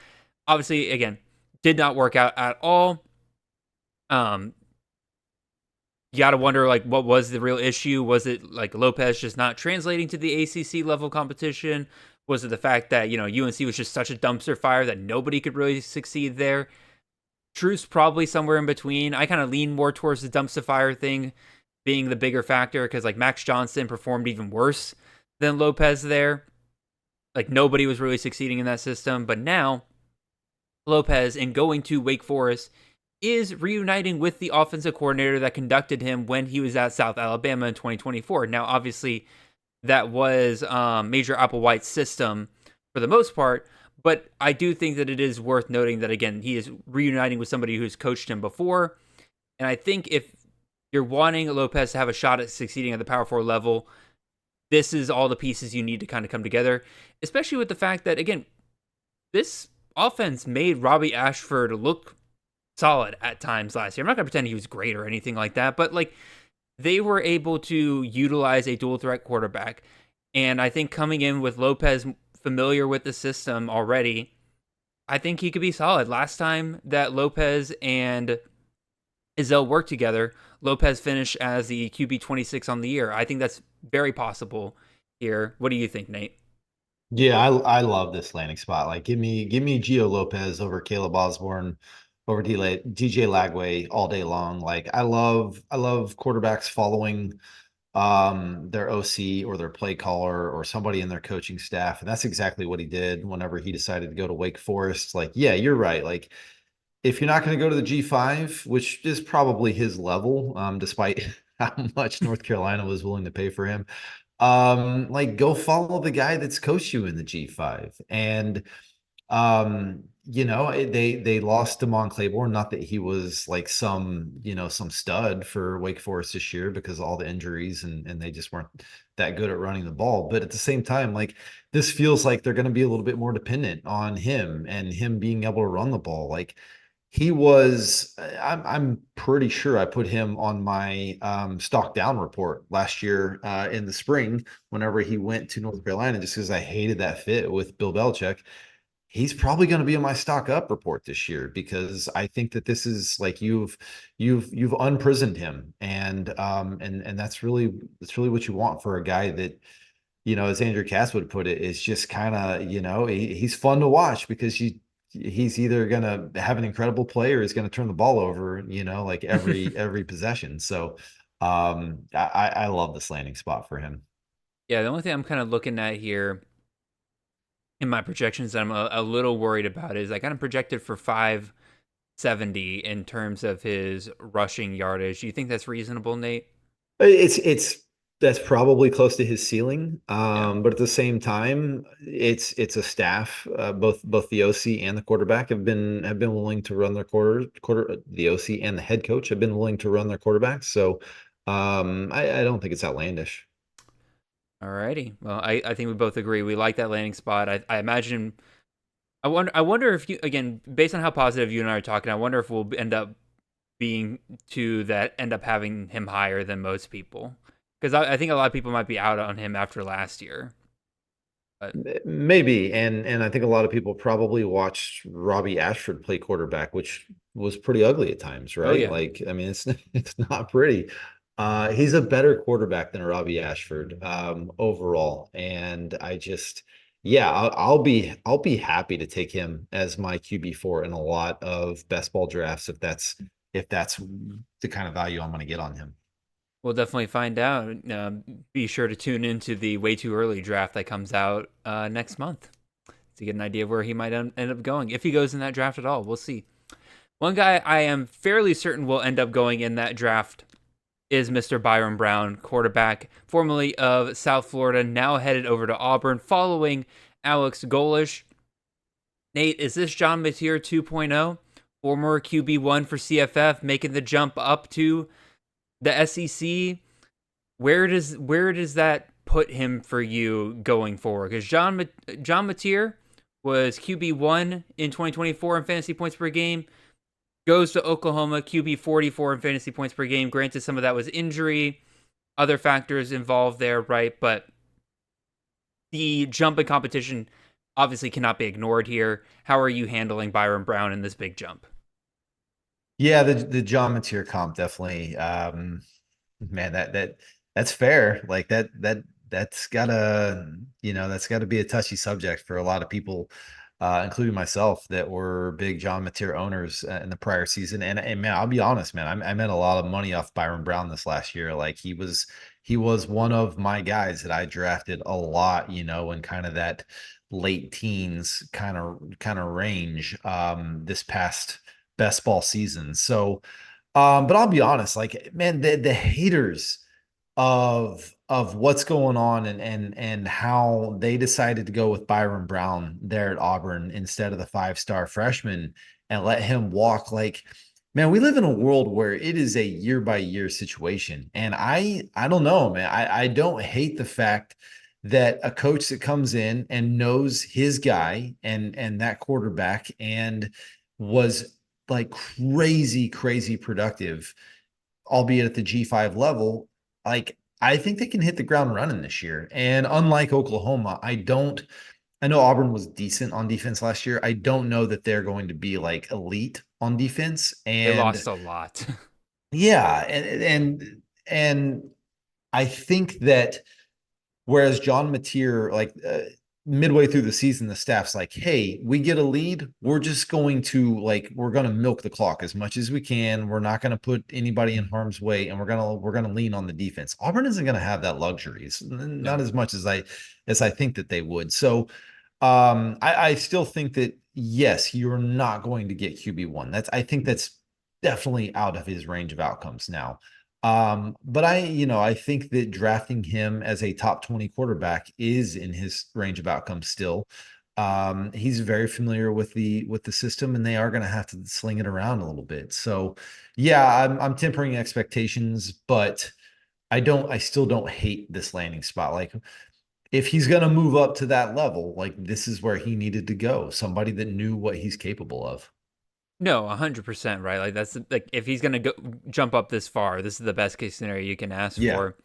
Obviously, again, did not work out at all. Um, you got to wonder, like, what was the real issue? Was it like Lopez just not translating to the ACC level competition? Was it the fact that UNC was just such a dumpster fire that nobody could really succeed there? Truth's probably somewhere in between. I kind of lean more towards the dumpster fire thing being the bigger factor because like Max Johnson performed even worse than Lopez there. Like nobody was really succeeding in that system, but now Lopez, in going to Wake Forest, is reuniting with the offensive coordinator that conducted him when he was at South Alabama in 2024. Now, obviously, that was Major Applewhite's system for the most part, but I do think that it is worth noting that, again, he is reuniting with somebody who's coached him before. And I think if you're wanting Lopez to have a shot at succeeding at the Power 4 level, this is all the pieces you need to kind of come together, especially with the fact that, again, this offense made Robbie Ashford look solid at times last year. I'm not going to pretend he was great or anything like that, but like they were able to utilize a dual threat quarterback. And I think coming in with Lopez familiar with the system already, I think he could be solid. Last time that Lopez and Izell worked together, Lopez finished as the QB 26 on the year. I think that's very possible here. What do you think, Nate? Yeah, I love this landing spot. Like, give me Gio Lopez over Caleb Osborne, over DJ Lagway all day long. Like, I love quarterbacks following their OC or their play caller or somebody in their coaching staff, and that's exactly what he did whenever he decided to go to Wake Forest. Like, yeah, you're right. Like, if you're not going to go to the G5, which is probably his level, despite how much North Carolina was willing to pay for him, Like go follow the guy that's coached you in the G5. And they lost Damon Claiborne. Not that he was like some stud for Wake Forest this year because of all the injuries and they just weren't that good at running the ball. But at the same time, like this feels like they're going to be a little bit more dependent on him and him being able to run the ball. Like he was, I'm pretty sure I put him on my stock down report last year in the spring whenever he went to North Carolina, just because I hated that fit with Bill Belichick. He's probably going to be in my stock up report this year because I think that this is like you've unprisoned him, and that's really what you want for a guy that, as Andrew Cass would put it, is just kind of, he's fun to watch because he's either going to have an incredible play or he's going to turn the ball over, like every possession. So I love this landing spot for him. Yeah, the only thing I'm kind of looking at here in my projections that I'm a little worried about is I kind of projected for 570 in terms of his rushing yardage. Do you think that's reasonable, Nate? It's that's probably close to his ceiling. Yeah. But at the same time, it's a staff. Both the OC and the quarterback have been willing to run their quarter. The OC and the head coach have been willing to run their quarterbacks. So I don't think it's outlandish. Alrighty. Well, I think we both agree. We like that landing spot. I imagine. I wonder if you, again, based on how positive you and I are talking, I wonder if we'll end up being two that end up having him higher than most people. Because I think a lot of people might be out on him after last year. But Maybe, and I think a lot of people probably watched Robbie Ashford play quarterback, which was pretty ugly at times, oh right? yeah. Like, I mean, it's not pretty. He's a better quarterback than Robbie Ashford overall, and yeah, I'll be happy to take him as my QB4 in a lot of best ball drafts if that's the kind of value I'm going to get on him. We'll definitely find out. Be sure to tune into the way too early draft that comes out next month to get an idea of where he might end up going. If he goes in that draft at all, we'll see. One guy I am fairly certain will end up going in that draft is Mr. Byron Brown, quarterback formerly of South Florida, now headed over to Auburn following Alex Golish. Nate, is this John Mateer 2.0? Former QB1 for CFF, making the jump up to the SEC? Where does that put him for you going forward? Because John Mateer was QB1 in 2024 in fantasy points per game. Goes to Oklahoma, QB 44 in fantasy points per game. Granted, some of that was injury, other factors involved there, right? But the jump in competition obviously cannot be ignored here. How are you handling Byron Brown in this big jump? Yeah, the John Mateer comp definitely. Man, that's fair. Like that's gotta be a touchy subject for a lot of people, including myself, that were big John Mateer owners in the prior season. And man, I'll be honest, man, I made a lot of money off Byron Brown this last year. Like he was one of my guys that I drafted a lot, in kind of that late teens kind of range this past best ball season. So but I'll be honest, like, man, the haters of what's going on and how they decided to go with Byron Brown there at Auburn instead of the 5-star freshman and let him walk. Like, man, we live in a world where it is a year by year situation. And I don't know, man. I don't hate the fact that a coach that comes in and knows his guy and that quarterback and was like crazy productive, albeit at the G5 level. Like, I think they can hit the ground running this year. And unlike Oklahoma, I know Auburn was decent on defense last year. I don't know that they're going to be like elite on defense. They And lost a lot. yeah, and I think that whereas John Mateer, like midway through the season, the staff's like, hey, we get a lead. We're just going to we're going to milk the clock as much as we can. We're not going to put anybody in harm's way. And we're going to lean on the defense. Auburn isn't going to have that luxury. It's not No. as much as I think that they would. So I still think that, yes, you're not going to get QB1. I think that's definitely out of his range of outcomes now. But I think that drafting him as a top 20 quarterback is in his range of outcomes still. He's very familiar with the system, and they are going to have to sling it around a little bit. So, yeah, I'm tempering expectations, but I still don't hate this landing spot. Like, if he's going to move up to that level, like this is where he needed to go. Somebody that knew what he's capable of. No, 100%, right? Like that's like if he's gonna go jump up this far, this is the best case scenario you can ask Yeah. for.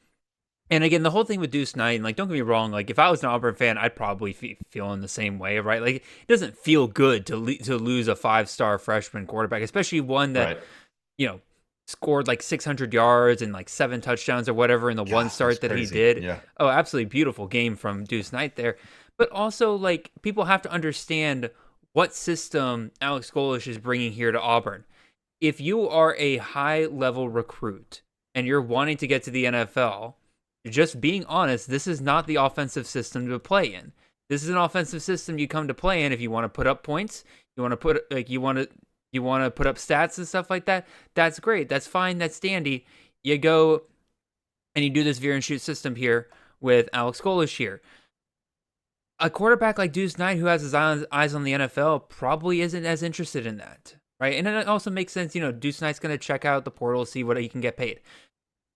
And again, the whole thing with Deuce Knight, and like, don't get me wrong, like if I was an Auburn fan, I'd probably feel in the same way, right? Like it doesn't feel good to lose a 5-star freshman quarterback, especially one that Right. you know scored like 600 yards and like 7 touchdowns or whatever in the one God, that's start that he crazy. did. Yeah. Oh, absolutely beautiful game from Deuce Knight there. But also, like people have to understand what system Alex Golesh is bringing here to Auburn. If you are a high level recruit and you're wanting to get to the NFL, just being honest, this is not the offensive system to play in. This is an offensive system you come to play in if you want to put up points, you want to put up stats and stuff like that. That's great. That's fine. That's dandy. You go and you do this veer and shoot system here with Alex Golesh here. A quarterback like Deuce Knight who has his eyes on the NFL probably isn't as interested in that, right? And it also makes sense, Deuce Knight's going to check out the portal, see what he can get paid.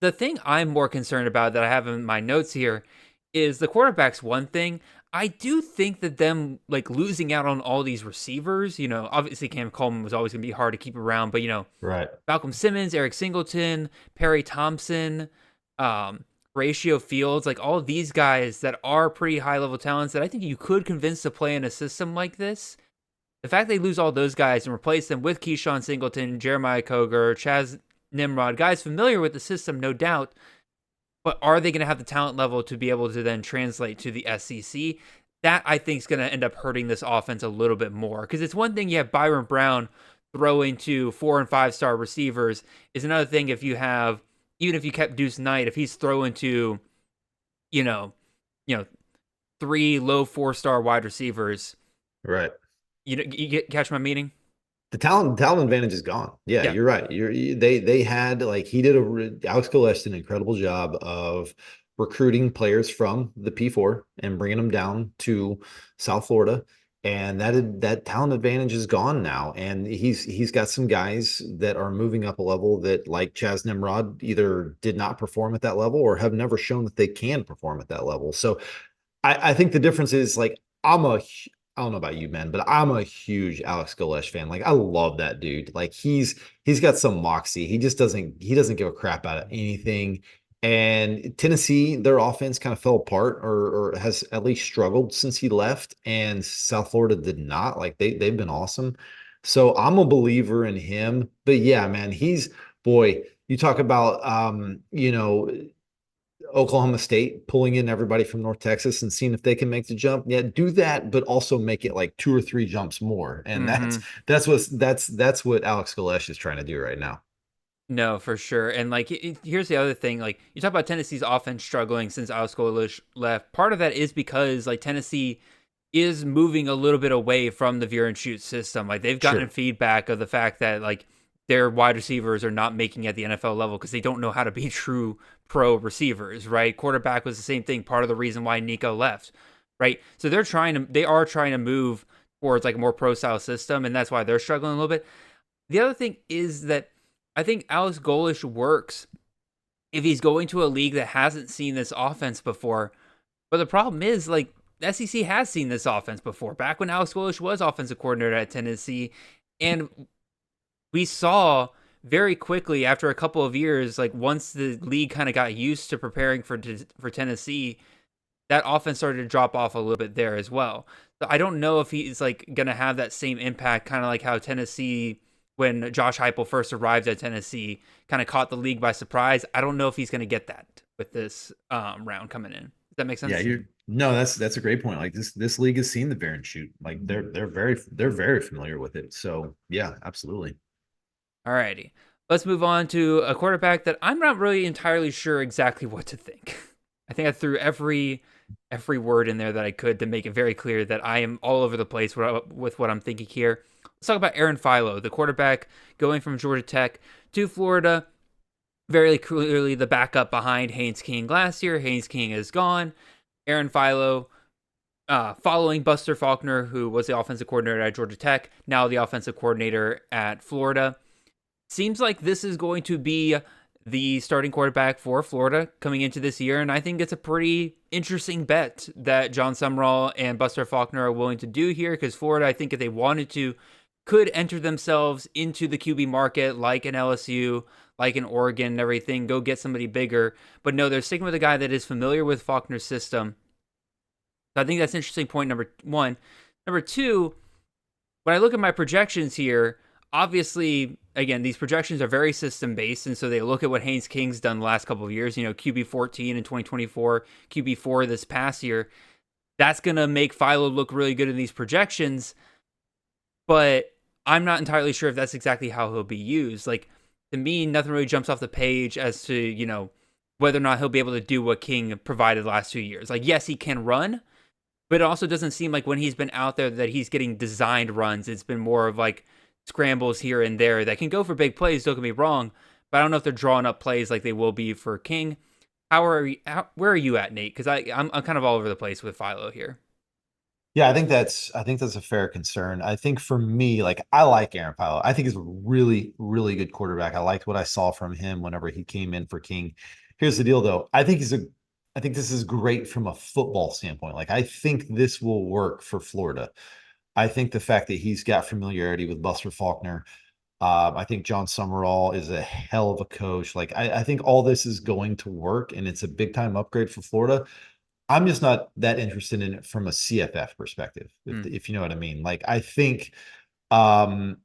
The thing I'm more concerned about that I have in my notes here is the quarterback's one thing. I do think that them like losing out on all these receivers, obviously Cam Coleman was always going to be hard to keep around, but Right. Malcolm Simmons, Eric Singleton, Perry Thompson, Ratio Fields, like all of these guys that are pretty high level talents that I think you could convince to play in a system like this. The fact they lose all those guys and replace them with Keyshawn Singleton, Jeremiah Koger, Chaz Nimrod, guys familiar with the system, no doubt, but are they going to have the talent level to be able to then translate to the SEC? That I think is going to end up hurting this offense a little bit more because it's one thing you have Byron Brown throwing to 4 and 5-star receivers. Is another thing if you have, even if you kept Deuce Knight, if he's throwing to, you know, 3 low 4-star wide receivers. Right. Catch my meaning? The talent advantage is gone. Yeah, Yeah. you're right. They had like he did Alex Kolesh did an incredible job of recruiting players from the P4 and bringing them down to South Florida, and that talent advantage is gone now. And he's got some guys that are moving up a level that, like Chaz Nimrod, either did not perform at that level or have never shown that they can perform at that level. So I think the difference is like I don't know about you, man, but I'm a huge Alex Golesh fan. Like I love that dude. Like he's got some moxie. He doesn't give a crap about anything. And Tennessee, their offense kind of fell apart or has at least struggled since he left. And South Florida did not. Like they've been awesome. So I'm a believer in him. But yeah, man, boy, you talk about Oklahoma State pulling in everybody from North Texas and seeing if they can make the jump. Yeah, do that, but also make it like 2 or 3 jumps more. And that's what Alex Golesh is trying to do right now. No, for sure. And like, here's the other thing. Like, you talk about Tennessee's offense struggling since Alex Golesh left. Part of that is because like Tennessee is moving a little bit away from the veer and shoot system. Like they've gotten feedback of the fact that like their wide receivers are not making it at the NFL level because they don't know how to be true pro receivers, right? Quarterback was the same thing. Part of the reason why Nico left, right? So they are trying to move towards like a more pro style system, and that's why they're struggling a little bit. The other thing is that I think Alex Golesh works if he's going to a league that hasn't seen this offense before. But the problem is like the SEC has seen this offense before. Back when Alex Golesh was offensive coordinator at Tennessee, and we saw very quickly after a couple of years, like once the league kind of got used to preparing for Tennessee, that offense started to drop off a little bit there as well. So I don't know if he's like going to have that same impact, kind of like how Tennessee, when Josh Heupel first arrived at Tennessee, kind of caught the league by surprise. I don't know if he's going to get that with this round coming in. Does that make sense? Yeah, no, that's a great point. Like this league has seen the veer and shoot. Like they're very familiar with it. So yeah, absolutely. Alrighty. Let's move on to a quarterback that I'm not really entirely sure exactly what to think. I think I threw every word in there that I could to make it very clear that I am all over the place with what I'm thinking here. Let's talk about Aaron Philo, the quarterback going from Georgia Tech to Florida. very clearly the backup behind Haynes King last year. Haynes King is gone. Aaron Philo, following Buster Faulkner, who was the offensive coordinator at Georgia Tech, now the offensive coordinator at Florida. Seems like this is going to be the starting quarterback for Florida coming into this year, and I think it's a pretty interesting bet that John Summerall and Buster Faulkner are willing to do here, because Florida, I think if they wanted to, could enter themselves into the QB market like an LSU, like an Oregon and everything, go get somebody bigger. But no, they're sticking with a guy that is familiar with Faulkner's system. So I think that's interesting, point number one. Number two, when I look at my projections here, obviously, again, these projections are very system-based, and so they look at what Haynes King's done the last couple of years, QB 14 in 2024, QB 4 this past year. That's going to make Philo look really good in these projections, but I'm not entirely sure if that's exactly how he'll be used. Like, to me, nothing really jumps off the page as to, whether or not he'll be able to do what King provided the last 2 years. Like, yes, he can run, but it also doesn't seem like when he's been out there that he's getting designed runs. It's been more of like scrambles here and there that can go for big plays, don't get me wrong, but I don't know if they're drawing up plays like they will be for King. Where are you at, Nate? Because I'm kind of all over the place with Philo here. Yeah, I think that's a fair concern. I think for me, like I like Aaron Philo. I think he's a really, really good quarterback. I liked what I saw from him whenever he came in for King. Here's the deal though. I think this is great from a football standpoint. Like I think this will work for Florida. I think the fact that he's got familiarity with Buster Faulkner, I think John Summerall is a hell of a coach. Like I think all this is going to work, and it's a big time upgrade for Florida. I'm just not that interested in it from a CFF perspective, if you know what I mean. Like um,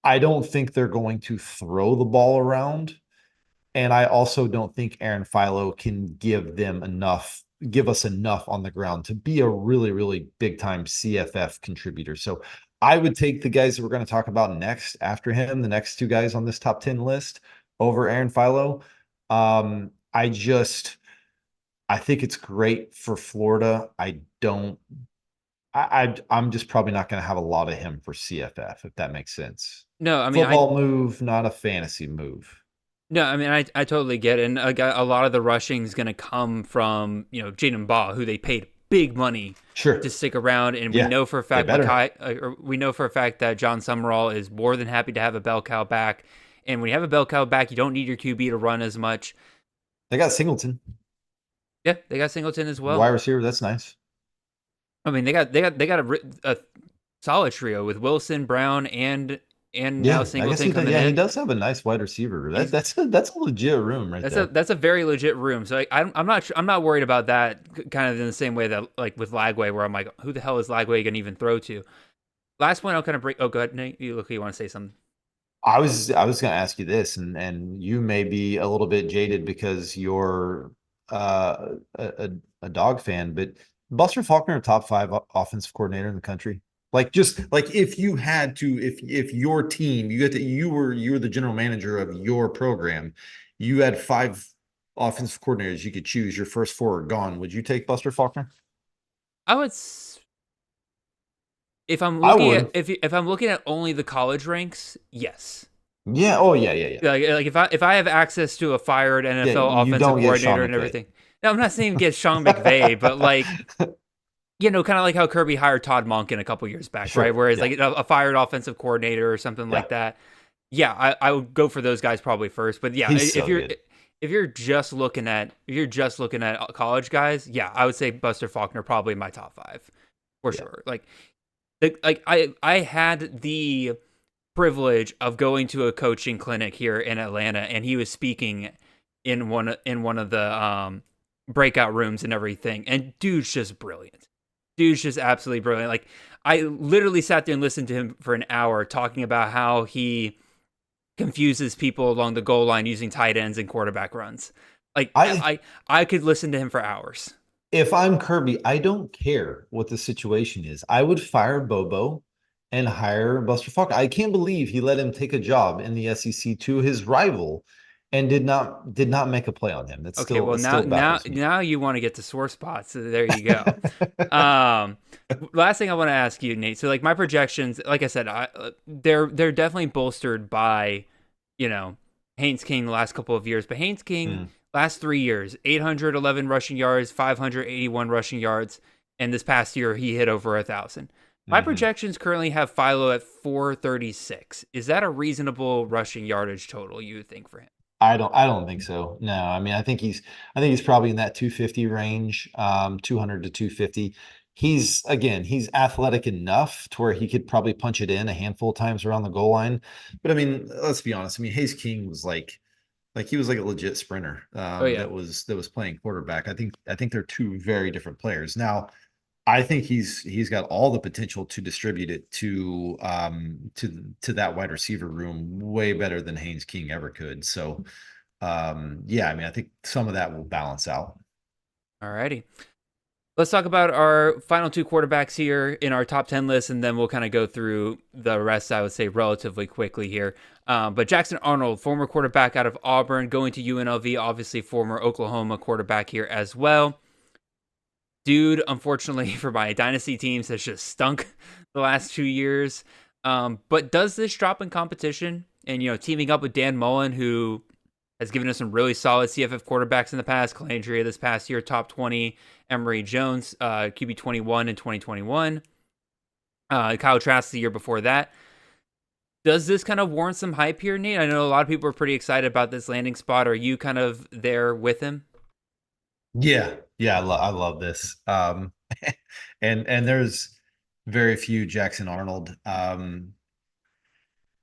I don't think they're going to throw the ball around, and I also don't think Aaron Philo can give us enough on the ground to be a really, really big time CFF contributor. So I would take the guys that we're going to talk about next after him, the next two guys on this top 10 list over Aaron Philo. I think it's great for Florida. I'm just probably not going to have a lot of him for CFF, if that makes sense. No, I mean, football move, not a fantasy move. No, I mean, I totally get it. And a lot of the rushing is going to come from, Jaden Baugh, who they paid big money to stick around. And we know for a fact that John Summerall is more than happy to have a bell cow back. And when you have a bell cow back, you don't need your QB to run as much. They got Singleton. Yeah, they got Singleton as well. Wide receiver, that's nice. I mean, they got a solid trio with Wilson, Brown, and now Singleton coming in. He does have a nice wide receiver. That's a legit room there. That's a very legit room. So I'm not worried about that. Kind of in the same way that like with Lagway, where I'm like, who the hell is Lagway going to even throw to? Last point, I'll kind of break. Oh, go ahead, Nate. You look like you want to say something. I was going to ask you this, and you may be a little bit jaded because you're a dog fan, but Buster Faulkner, top 5 offensive coordinator in the country. Like just like if you had to, if your team, you were the general manager of your program, you had 5 offensive coordinators you could choose. Your first 4 are gone. Would you take Buster Faulkner? I would. If I'm looking at only the college ranks, yes. Yeah. Oh yeah. Like if I have access to a fired NFL offensive coordinator and everything. Now, I'm not saying get Sean McVay, but like, kind of like how Kirby hired Todd Monken a couple years back, right? Whereas like a fired offensive coordinator or something like that. Yeah, I would go for those guys probably first. But yeah, if you're just looking at college guys, yeah, I would say Buster Faulkner probably my top 5 for sure. Like I had the privilege of going to a coaching clinic here in Atlanta, and he was speaking in one of the breakout rooms and everything, and dude's just brilliant. Dude's just absolutely brilliant. Like I literally sat there and listened to him for an hour talking about how he confuses people along the goal line using tight ends and quarterback runs. Like I could listen to him for hours. If I'm Kirby, I don't care what the situation is. I would fire Bobo and hire Buster Faulkner. I can't believe he let him take a job in the SEC to his rival and did not make a play on him. That's okay. Now you want to get to sore spots. So there you go. Last thing I want to ask you, Nate. So like my projections, like I said, they're definitely bolstered by, Haynes King the last couple of years, but Haynes King last 3 years, 811 rushing yards, 581 rushing yards, and this past year he hit over 1,000. My projections currently have Philo at 436. Is that a reasonable rushing yardage total you would think for him? I don't think so. No, I mean, I think he's probably in that 250 range, 200 to 250. He's athletic enough to where he could probably punch it in a handful of times around the goal line. But I mean, let's be honest. I mean, Hayes King was like he was like a legit sprinter, Oh yeah. that was playing quarterback. I think they're two very different players. Now, I think he's got all the potential to distribute it to that wide receiver room way better than Haynes King ever could. So yeah, I mean, I think some of that will balance out. Alrighty. Let's talk about our final 2 quarterbacks here in our top 10 list, and then we'll kind of go through the rest, I would say, relatively quickly here. But Jackson Arnold, former quarterback out of Auburn, going to UNLV, obviously former Oklahoma quarterback here as well. Dude, unfortunately for my dynasty teams, has just stunk the last 2 years. But does this drop in competition? And, teaming up with Dan Mullen, who has given us some really solid CFF quarterbacks in the past. Calandria this past year, top 20. Emory Jones, QB 21 in 2021. Kyle Trask the year before that. Does this kind of warrant some hype here, Nate? I know a lot of people are pretty excited about this landing spot. Are you kind of there with him? Yeah, yeah, I love this. And there's very few Jackson Arnold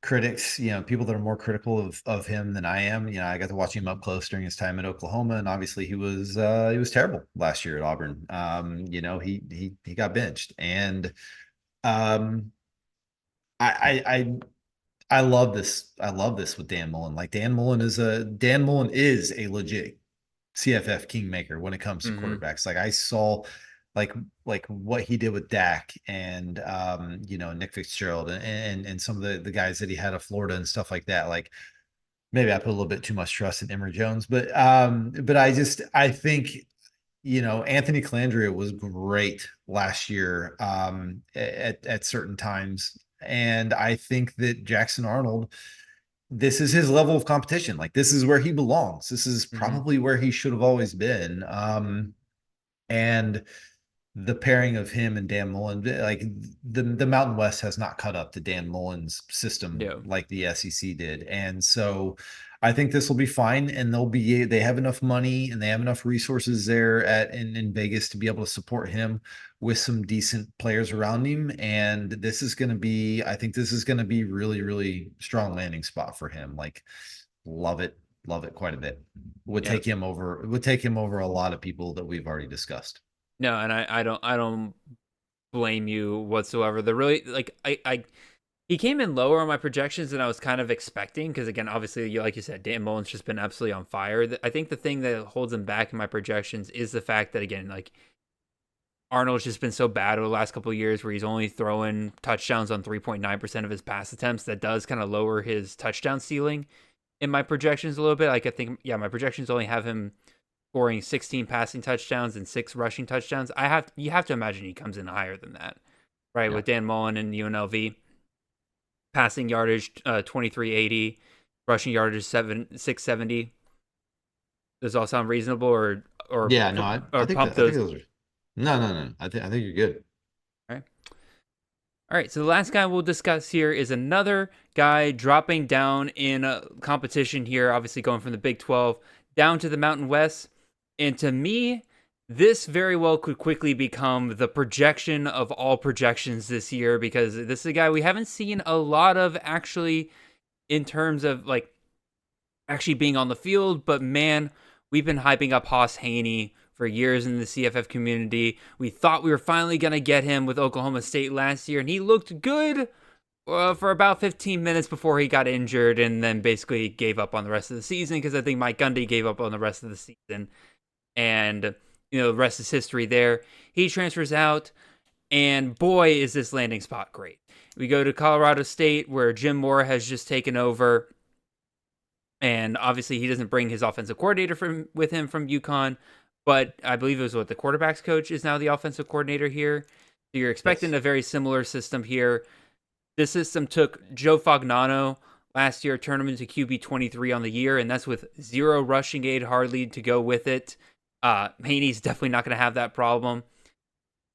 critics, people that are more critical of him than I am. I got to watch him up close during his time in Oklahoma, and obviously he was terrible last year at Auburn. He got benched, and I I love this. I love this with Dan Mullen. Like Dan Mullen is a legit CFF kingmaker when it comes to quarterbacks. Like I saw like what he did with Dak and Nick Fitzgerald and some of the guys that he had at Florida and stuff like that. Like maybe I put a little bit too much trust in Emory Jones, but I think Anthony Calandria was great last year at certain times. And I think that Jackson Arnold, this is his level of competition. Like this is where he belongs. This is probably where he should have always been. And the pairing of him and Dan Mullen, like the Mountain West has not caught up to Dan Mullen's system like the SEC did. And so I think this will be fine, and they have enough money and they have enough resources there in Vegas to be able to support him with some decent players around him. And I think this is going to be really, really strong landing spot for him. Like love it quite a bit. Would take him over a lot of people that we've already discussed. No, and I don't blame you whatsoever. He came in lower on my projections than I was kind of expecting because, again, obviously, like you said, Dan Mullen's just been absolutely on fire. I think the thing that holds him back in my projections is the fact that, again, like Arnold's just been so bad over the last couple of years where he's only throwing touchdowns on 3.9% of his pass attempts. That does kind of lower his touchdown ceiling in my projections a little bit. Like I think, my projections only have him scoring 16 passing touchdowns and 6 rushing touchdowns. You have to imagine he comes in higher than that, right? Yeah. With Dan Mullen and UNLV. Passing yardage 2380, rushing yardage 670. Does all sound reasonable or yeah, no, I think those are no. I think you're good. All right. So the last guy we'll discuss here is another guy dropping down in a competition here, obviously going from the Big 12 down to the Mountain West. And to me, this very well could quickly become the projection of all projections this year because this is a guy we haven't seen a lot of actually in terms of like actually being on the field. But man, we've been hyping up Haas Haney for years in the CFF community. We thought we were finally going to get him with Oklahoma State last year, and he looked good for about 15 minutes before he got injured and then basically gave up on the rest of the season because I think Mike Gundy gave up on the rest of the season. And the rest is history there. He transfers out, and boy, is this landing spot great. We go to Colorado State, where Jim Moore has just taken over, and obviously he doesn't bring his offensive coordinator with him from UConn, but I believe it was the quarterback's coach is now the offensive coordinator here. So you're expecting a very similar system here. This system took Joe Fagnano Last year, turned him into QB 23 on the year, and that's with 0 rushing aid hardly to go with it. Haney's definitely not going to have that problem.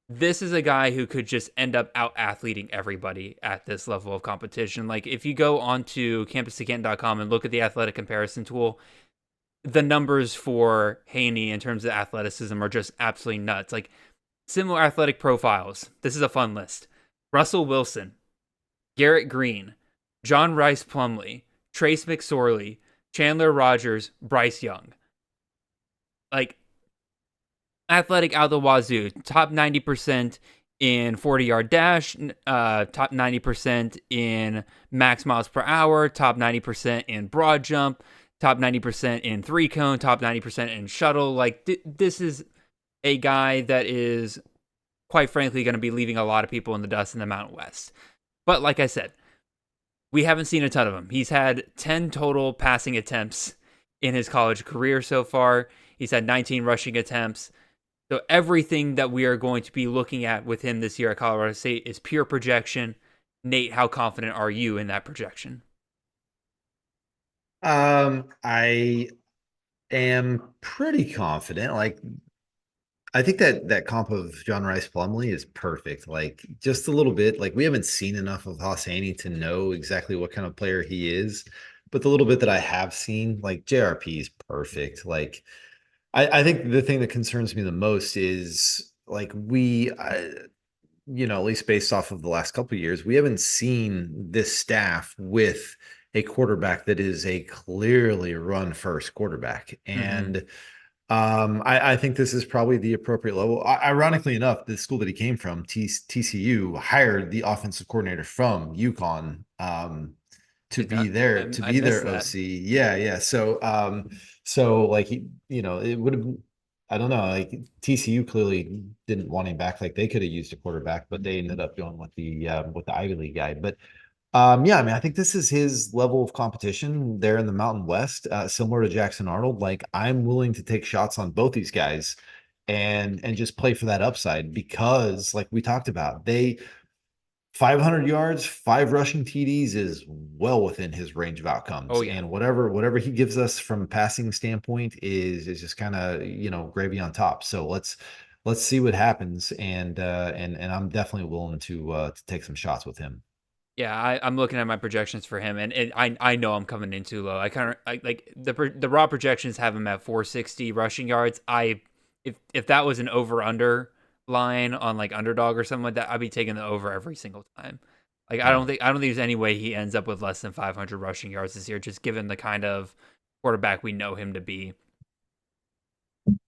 This is a guy who could just end up out-athleting everybody at this level of competition. Like, if you go onto campus2canton.com and look at the athletic comparison tool, the numbers for Haney in terms of athleticism are just absolutely nuts. Like, similar athletic profiles. This is a fun list. Russell Wilson, Garrett Green, John Rice Plumlee, Trace McSorley, Chandler Rogers, Bryce Young. Like, athletic out the wazoo. Top 90% in 40-yard dash, top 90% in max miles per hour, top 90% in broad jump, top 90% in 3-cone, top 90% in shuttle. Like, this is a guy that is, quite frankly, going to be leaving a lot of people in the dust in the Mountain West. But like I said, we haven't seen a ton of him. He's had 10 total passing attempts in his college career so far. He's had 19 rushing attempts. So everything that we are going to be looking at with him this year at Colorado State is pure projection. Nate, how confident are you in that projection? I am pretty confident. Like, I think that comp of John Rice Plumlee is perfect. Like, just a little bit. Like, we haven't seen enough of Haas Haney to know exactly what kind of player he is. But the little bit that I have seen, like, JRP is perfect. Like, I think the thing that concerns me the most is, like, at least based off of the last couple of years, we haven't seen this staff with a quarterback that is a clearly run first quarterback. And I think this is probably the appropriate level. Ironically enough, the school that he came from, TCU, hired the offensive coordinator from UConn to be their OC. Yeah. So like it would have. I don't know. Like, TCU clearly didn't want him back. Like, they could have used a quarterback, but they ended up going with the Ivy League guy. But yeah, I mean, I think this is his level of competition there in the Mountain West, similar to Jackson Arnold. Like, I'm willing to take shots on both these guys and just play for that upside because, like we talked about, 500 yards, 5 rushing TDs is well within his range of outcomes. Oh, yeah. And whatever he gives us from a passing standpoint is just kind of, gravy on top. So let's see what happens. And I'm definitely willing to take some shots with him. Yeah, I'm looking at my projections for him, and I know I'm coming in too low. I like the raw projections have him at 460 rushing yards. If that was an over under line on like Underdog or something like that, I'd be taking the over every single time. Like, I don't think there's any way he ends up with less than 500 rushing yards this year, just given the kind of quarterback we know him to be.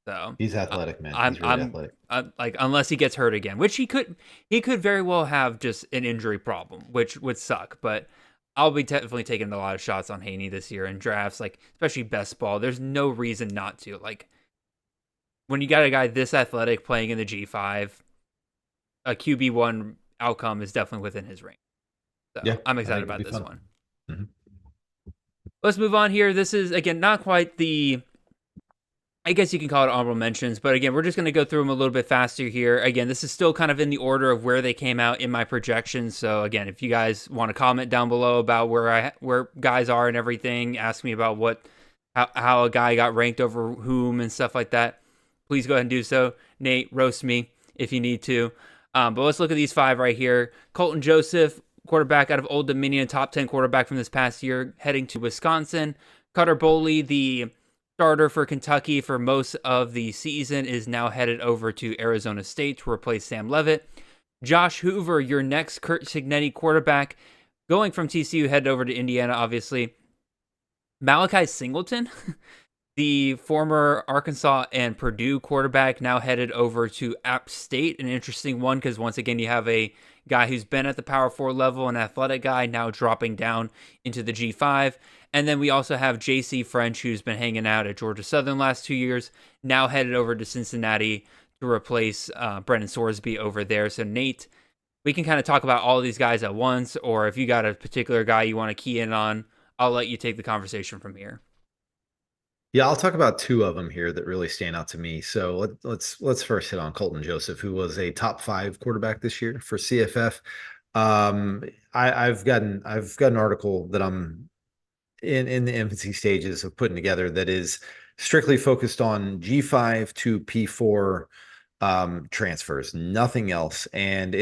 So he's athletic, man. He's really athletic. Like, unless he gets hurt again, which he could very well have just an injury problem, which would suck. But I'll be definitely taking a lot of shots on Haney this year in drafts, like especially best ball. There's no reason not to. Like, when you got a guy this athletic playing in the G5, a QB1 outcome is definitely within his range. So yeah, I'm excited about this one. Mm-hmm. Let's move on here. This is, again, not quite the, I guess you can call it honorable mentions, but again, we're just going to go through them a little bit faster here. Again, this is still kind of in the order of where they came out in my projections. So again, if you guys want to comment down below about where guys are and everything, ask me about how a guy got ranked over whom and stuff like that, please go ahead and do so. Nate, roast me if you need to. But let's look at these 5 right here. Colton Joseph, quarterback out of Old Dominion, top 10 quarterback from this past year, heading to Wisconsin. Cutter Boley, the starter for Kentucky for most of the season, is now headed over to Arizona State to replace Sam Leavitt. Josh Hoover, your next Curt Cignetti quarterback, going from TCU, headed over to Indiana, obviously. Malachi Singleton, the former Arkansas and Purdue quarterback, now headed over to App State. An interesting one because, once again, you have a guy who's been at the Power 4 level, an athletic guy, now dropping down into the G5. And then we also have J.C. French, who's been hanging out at Georgia Southern last 2 years, now headed over to Cincinnati to replace Brendan Sorsby over there. So, Nate, we can kind of talk about all of these guys at once, or if you got a particular guy you want to key in on, I'll let you take the conversation from here. Yeah, I'll talk about 2 of them here that really stand out to me. So let's first hit on Colton Joseph, who was a top 5 quarterback this year for CFF. I've got an article that I'm in the infancy stages of putting together that is strictly focused on G5 to P4 transfers, nothing else. And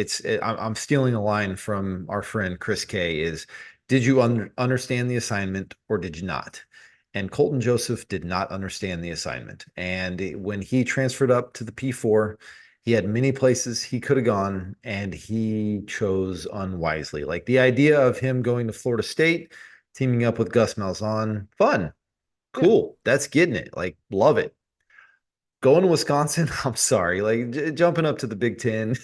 I'm stealing a line from our friend Chris K is, did you understand the assignment or did you not? And Colton Joseph did not understand the assignment. And when he transferred up to the P4, he had many places he could have gone and he chose unwisely. Like the idea of him going to Florida State, teaming up with Gus Malzahn, fun, Yeah. cool. That's getting it. Like, love it. Going to Wisconsin, I'm sorry, like jumping up to the Big Ten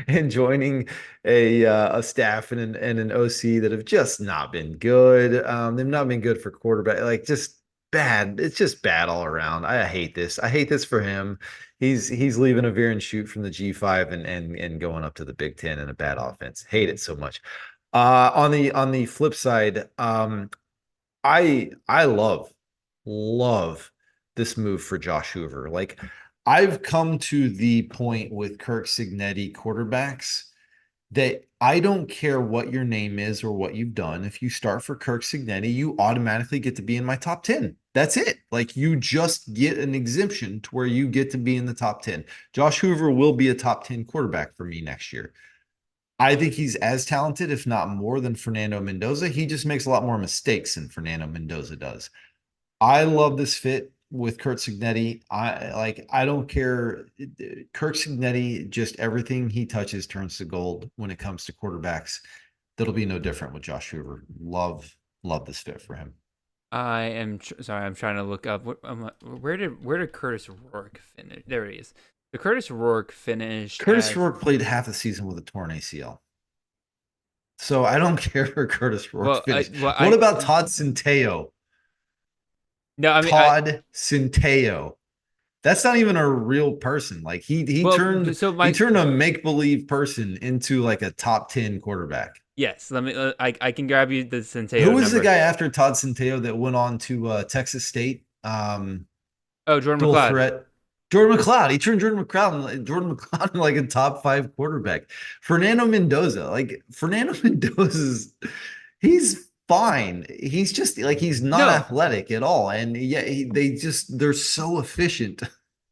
and joining a staff and an OC that have just not been good. They've not been good for quarterback, like just bad. It's just bad all around. I hate this. I hate this for him. He's leaving a veer and shoot from the G5 and going up to the Big Ten in a bad offense. Hate it so much. On the flip side, I love this move for Josh Hoover. Like I've come to the point with Kirk Cignetti quarterbacks that I don't care what your name is or what you've done. If you start for Kirk Cignetti, you automatically get to be in my top 10. That's it. Like you just get an exemption to where you get to be in the top 10. Josh Hoover will be a top 10 quarterback for me next year. I think he's as talented, if not more, than Fernando Mendoza. He just makes a lot more mistakes than Fernando Mendoza does. I love this fit with Kurt Cignetti. I don't care. Kurt Cignetti, just everything he touches turns to gold when it comes to quarterbacks. That'll be no different with Josh Hoover. Love this fit for him. I am sorry. I'm trying to look up. Where did Curtis Rourke finish? There he is. So Curtis Rourke finished. Curtis Rourke played half the season with a torn ACL. So I don't care where Curtis Rourke finished. What about Todd Centeio? No, I mean Todd Centeio. That's not even a real person. Like he turned a make-believe person into like a top 10 quarterback. Yes, let me. I can grab you the Centeio. Who was the guy after Todd Centeio that went on to Texas State? Jordan McLeod. Threat. Jordan McLeod. He turned Jordan McLeod into like a top 5 quarterback. Fernando Mendoza. Like Fernando Mendoza's, he's fine. He's just like he's not athletic at all, and yeah, they're so efficient.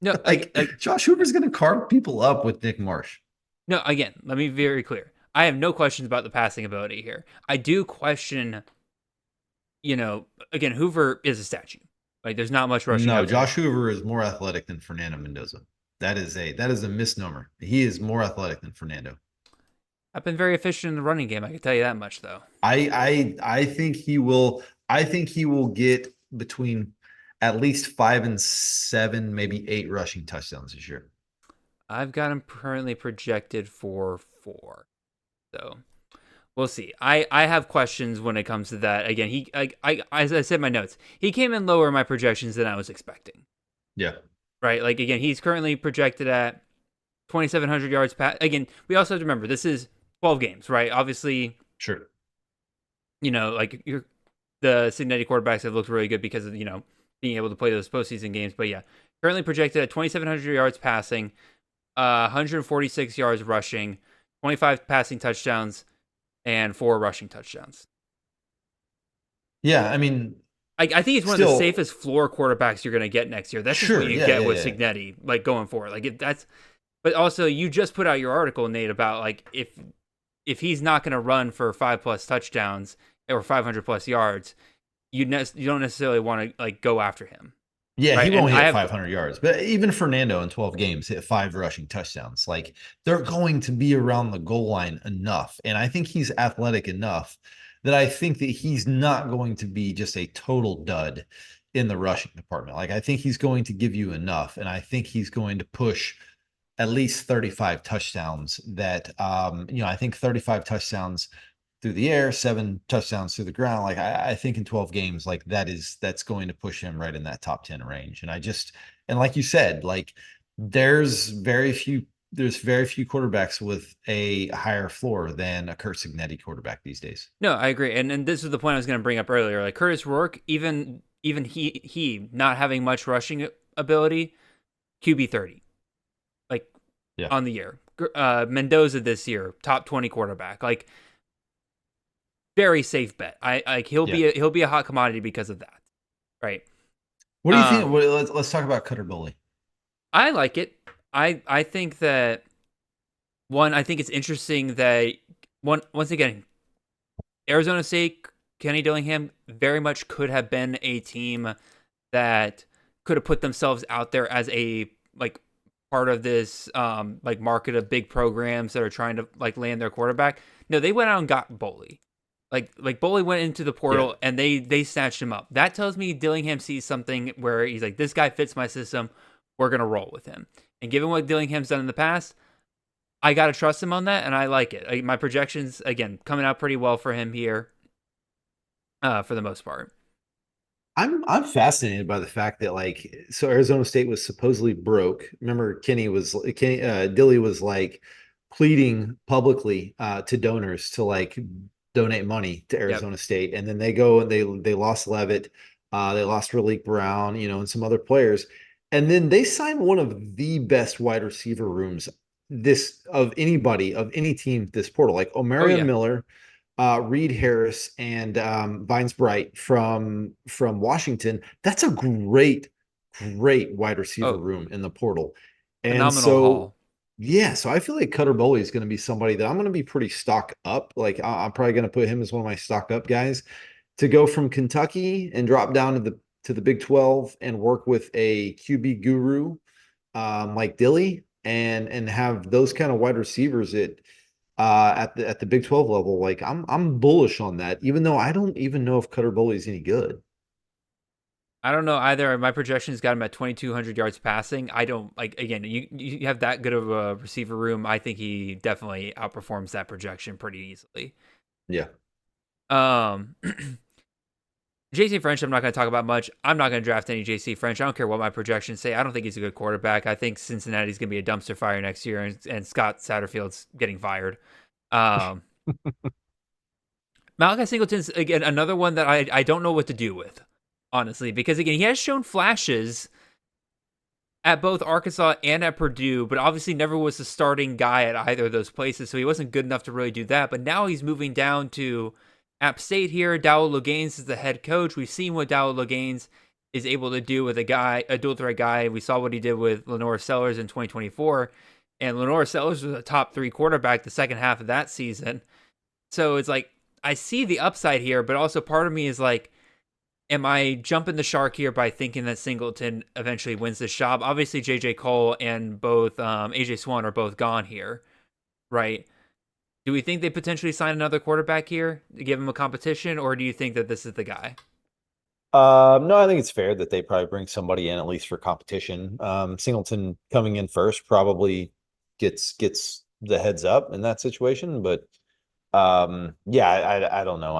No, like Josh Hoover's going to carve people up with Nick Marsh. No, again, let me be very clear. I have no questions about the passing ability here. I do question, again, Hoover is a statue. Like, there's not much rushing. No, Josh Hoover is more athletic than Fernando Mendoza. That is a misnomer. He is more athletic than Fernando. I've been very efficient in the running game. I can tell you that much, though. I think he will. I think he will get between at least 5 and 7, maybe 8 rushing touchdowns this year. I've got him currently projected for 4. So we'll see. I have questions when it comes to that. Again, as I said in my notes, he came in lower in my projections than I was expecting. Yeah. Like, again, he's currently projected at 2,700 yards. Again, we also have to remember, this is 12 games, right? Obviously, sure. The Cignetti quarterbacks have looked really good because of, being able to play those postseason games. But yeah, currently projected at 2,700 yards passing, 146 yards rushing, 25 passing touchdowns, and 4 rushing touchdowns. Yeah, I mean, I think he's one of the safest floor quarterbacks you're going to get next year. That's just what you get with Cignetti, like going forward. Like but also you just put out your article, Nate, about like if he's not going to run for 5+ touchdowns or 500+ yards, you don't necessarily want to like go after him. Yeah, right? He won't hit 500 yards. But even Fernando in 12 games hit 5 rushing touchdowns. Like they're going to be around the goal line enough. And I think he's athletic enough that I think that he's not going to be just a total dud in the rushing department. Like I think he's going to give you enough. And I think he's going to push at least 35 touchdowns that, I think 35 touchdowns through the air, 7 touchdowns through the ground. Like I think in 12 games, like that's going to push him right in that top 10 range. And like you said, like there's very few quarterbacks with a higher floor than a Kurt Cignetti quarterback these days. No, I agree. And this is the point I was going to bring up earlier. Like Curtis Rourke, even he not having much rushing ability, QB 30, on the year. Mendoza this year, top 20 quarterback. Like very safe bet. He'll be a hot commodity because of that, right? What do you think? Let's talk about Cutter Bully. I like it. I think that I think it's interesting that once again, Arizona State, Kenny Dillingham very much could have been a team that could have put themselves out there as a part of this market of big programs that are trying to land their quarterback. No, they went out and got Boley. Like Boley went into the portal and they snatched him up. That tells me Dillingham sees something where he's like, this guy fits my system. We're gonna roll with him. And given what Dillingham's done in the past, I gotta trust him on that, and I like it. My projections again coming out pretty well for him here, for the most part. I'm fascinated by the fact that so Arizona State was supposedly broke. Remember, Dilly was pleading publicly to donors to donate money to Arizona State, and then they go and they lost Levitt, they lost Raleek Brown, and some other players, and then they signed one of the best wide receiver rooms of any team this portal, like Omarion Miller, Reed Harris, and Vines Bright from Washington. That's a great wide receiver room in the portal. And phenomenal haul. Yeah, so I feel like Cutter Boley is going to be somebody that I'm going to be pretty stock up. I'm probably going to put him as one of my stock up guys to go from Kentucky and drop down to the Big 12 and work with a QB guru like Dilly and have those kind of wide receivers at the Big 12 level. I'm bullish on that, even though I don't even know if Cutter Boley is any good. I don't know either. My projections got him at 2,200 yards passing. I don't again. You have that good of a receiver room. I think he definitely outperforms that projection pretty easily. Yeah. JC French, I'm not going to talk about much. I'm not going to draft any JC French. I don't care what my projections say. I don't think he's a good quarterback. I think Cincinnati's going to be a dumpster fire next year, and Scott Satterfield's getting fired. Malachi Singleton's, again, another one that I don't know what to do with, honestly, because, again, he has shown flashes at both Arkansas and at Purdue, but obviously never was the starting guy at either of those places, so he wasn't good enough to really do that. But now he's moving down to App State here. Dowell Logains is the head coach. We've seen what Dowell Logains is able to do with a dual threat guy. We saw what he did with Lenore Sellers in 2024, and Lenore Sellers was a top 3 quarterback the second half of that season. So it's I see the upside here, but also part of me is am I jumping the shark here by thinking that Singleton eventually wins this job? Obviously, J.J. Cole and both A.J. Swan are both gone here, right? Do we think they potentially sign another quarterback here to give him a competition, or do you think that this is the guy? No, I think it's fair that they probably bring somebody in at least for competition. Singleton coming in first probably gets the heads up in that situation, but I don't know.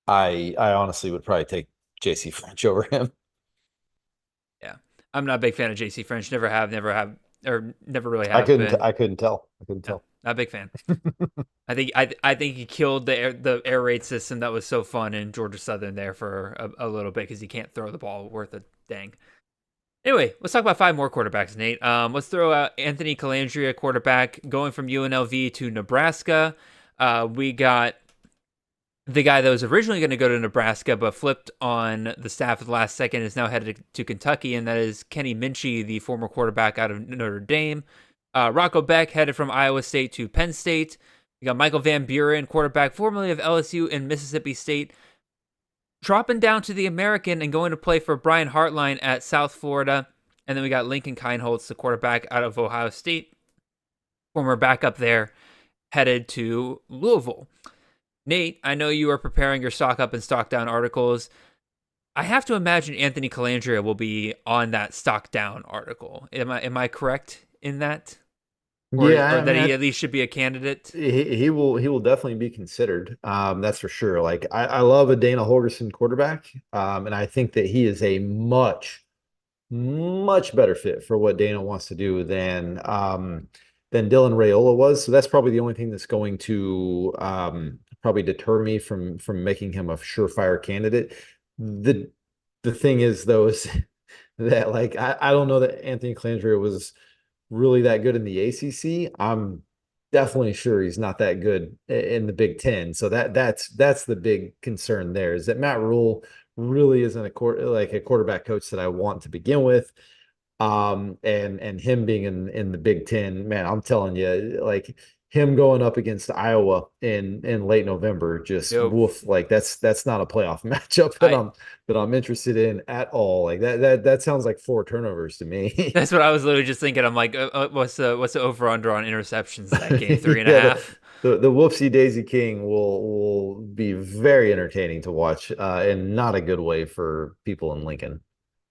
I honestly would probably take JC French over him. Yeah, I'm not a big fan of JC French. Never really have. I couldn't tell. Not a big fan. I think he killed the air raid system that was so fun in Georgia Southern there for a little bit because he can't throw the ball worth a dang. Anyway, let's talk about 5 more quarterbacks, Nate. Let's throw out Anthony Calandria, quarterback, going from UNLV to Nebraska. We got the guy that was originally going to go to Nebraska but flipped on the staff at the last second, is now headed to Kentucky, and that is Kenny Minchie, the former quarterback out of Notre Dame. Rocco Beck headed from Iowa State to Penn State. We got Michael Van Buren, quarterback formerly of LSU and Mississippi State, dropping down to the American and going to play for Brian Hartline at South Florida. And then we got Lincoln Kienholz, the quarterback out of Ohio State, former backup there, headed to Louisville. Nate, I know you are preparing your stock up and stock down articles. I have to imagine Anthony Calandria will be on that stock down article. Am I correct in that? Or he at least should be a candidate. He will definitely be considered. That's for sure. I love a Dana Holgorsen quarterback, and I think that he is a much better fit for what Dana wants to do than Dylan Raiola was. So that's probably the only thing that's going to probably deter me from making him a surefire candidate. The thing is, though, is that I don't know that Anthony Calandria was really that good in the ACC. I'm definitely sure he's not that good in the Big Ten. So that's the big concern there, is that Matt Rule really isn't a quarterback coach that I want to begin with. And him being in the Big Ten, man, I'm telling you, like him going up against Iowa in late November, just Yo, woof, like that's not a playoff matchup I that I'm interested in at all. Like that sounds like 4 turnovers to me. that's what I was literally just thinking. I'm like, what's the over under on interceptions in that game? Three and a Yeah, half. the Whoopsie Daisy King will be very entertaining to watch, and not a good way for people in Lincoln.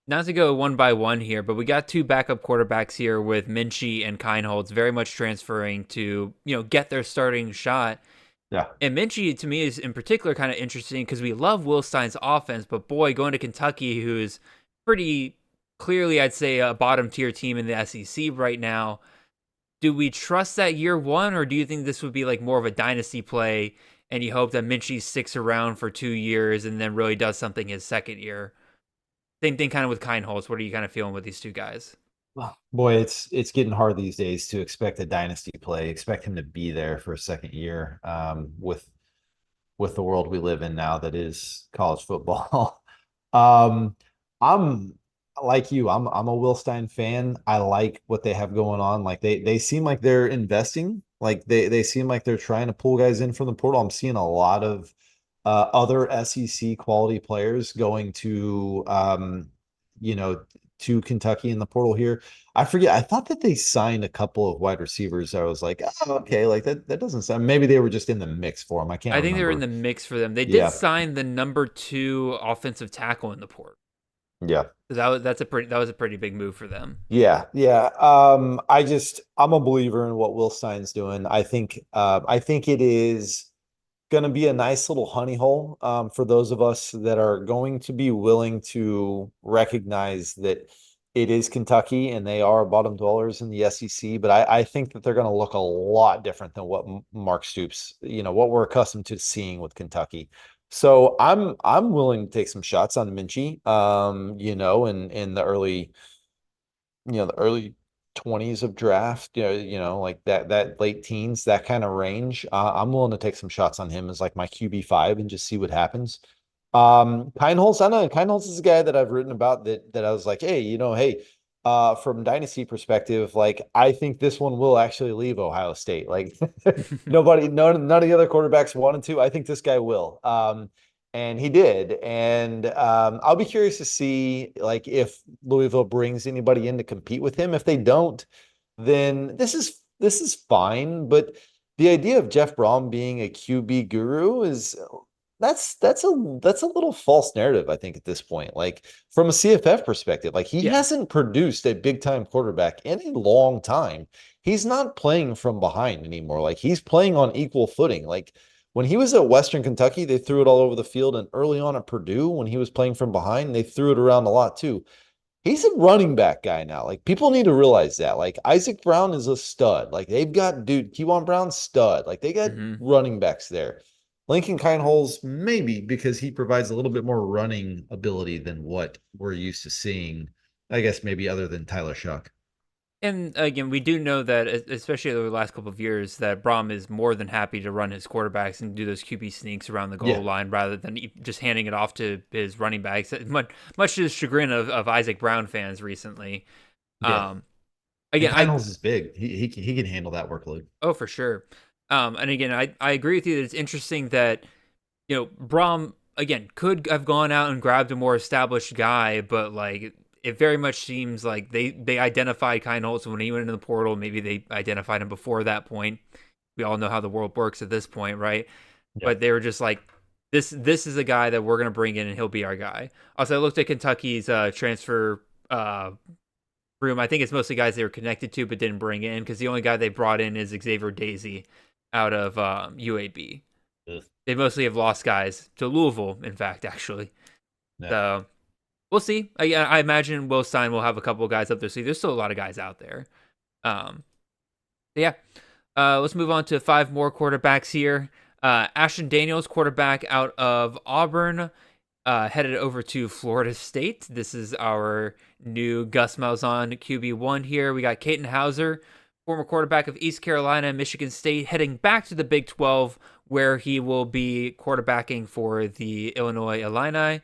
Not to go one by one here, but we got two backup quarterbacks here with Minchie and Keinholz very much transferring to, get their starting shot. Yeah. And Minchie, to me, is in particular kind of interesting because we love Will Stein's offense, but boy, going to Kentucky, who is pretty clearly, I'd say, a bottom tier team in the SEC right now. Do we trust that year one, or do you think this would be like more of a dynasty play and you hope that Minchie sticks around for 2 years and then really does something his second year? Same thing kind of with Keinholz. What are you kind of feeling with these two guys? Well, boy, it's getting hard these days to expect a dynasty play. Expect him to be there for a second year, with the world we live in now that is college football. um, I'm like you. I'm a Will Stein fan. I like what they have going on. Like they seem like they're investing. Like they seem like they're trying to pull guys in from the portal. I'm seeing a lot of other SEC quality players going to you know to Kentucky in the portal here. I forget. I thought that they signed a couple of wide receivers. I was like, oh, okay, like that doesn't sound. Maybe they were just in the mix for them. I can't I think they were in remember. the mix for them. They did Yeah, sign the number 2 offensive tackle in the port. yeah, So that was a pretty big move for them. yeah, yeah. I'm a believer in what Will Stein's doing. I think it is going to be a nice little honey hole, for those of us that are going to be willing to recognize that it is Kentucky and they are bottom dwellers in the SEC. But I think that they're going to look a lot different than what Mark Stoops, what we're accustomed to seeing with Kentucky. So I'm willing to take some shots on Minchie, in the early 20s of draft, like that late teens, that kind of range. I'm willing to take some shots on him as like my QB5 and just see what happens. Keinholz, I know Keinholz is a guy that I've written about that I was like, hey, from dynasty perspective, like I think this one will actually leave Ohio State. Like none of the other quarterbacks wanted to. I think this guy will. And he did. And I'll be curious to see like if Louisville brings anybody in to compete with him. If they don't, then this is fine. But the idea of Jeff Brom being a QB guru is that's a little false narrative, I think, at this point. Like from a CFF perspective, like he Yeah. hasn't produced a big time quarterback in a long time. He's not playing from behind anymore. Like he's playing on equal footing. Like when he was at Western Kentucky, they threw it all over the field. And early on at Purdue, when he was playing from behind, they threw it around a lot too. He's a running back guy now. Like people need to realize that. Like Isaac Brown is a stud. Like they've got Keywan Brown stud. Like they got Hmm. running backs there. Lincoln Kineholz, maybe because he provides a little bit more running ability than what we're used to seeing. I guess maybe other than Tyler Shuck. And again, we do know that, especially over the last couple of years, that Brom is more than happy to run his quarterbacks and do those QB sneaks around the goal Yeah. line rather than just handing it off to his running backs. Much to the chagrin of Isaac Brown fans recently. Yeah. Um, And again, Kineholz is big. He can handle that workload. oh, for sure. And again, I agree with you that it's interesting that, Brom, again, could have gone out and grabbed a more established guy, but like it very much seems like they identified Keinholz when he went into the portal. Maybe they identified him before that point. We all know how the world works at this point, right? Yeah. But they were just like, this is a guy that we're going to bring in and he'll be our guy. Also, I looked at Kentucky's transfer room. I think it's mostly guys they were connected to but didn't bring in because the only guy they brought in is Xavier Daisy out of UAB. Ugh. They mostly have lost guys to Louisville, in fact, actually. Yeah. So we'll see. I imagine Will Stein will have a couple of guys up there. So there's still a lot of guys out there. Yeah. Let's move on to 5 more quarterbacks here. Ashton Daniels, quarterback out of Auburn, headed over to Florida State. This is our new Gus Malzahn QB1 here. We got Caden Hauser, former quarterback of East Carolina and Michigan State, heading back to the Big 12, where he will be quarterbacking for the Illinois Illini.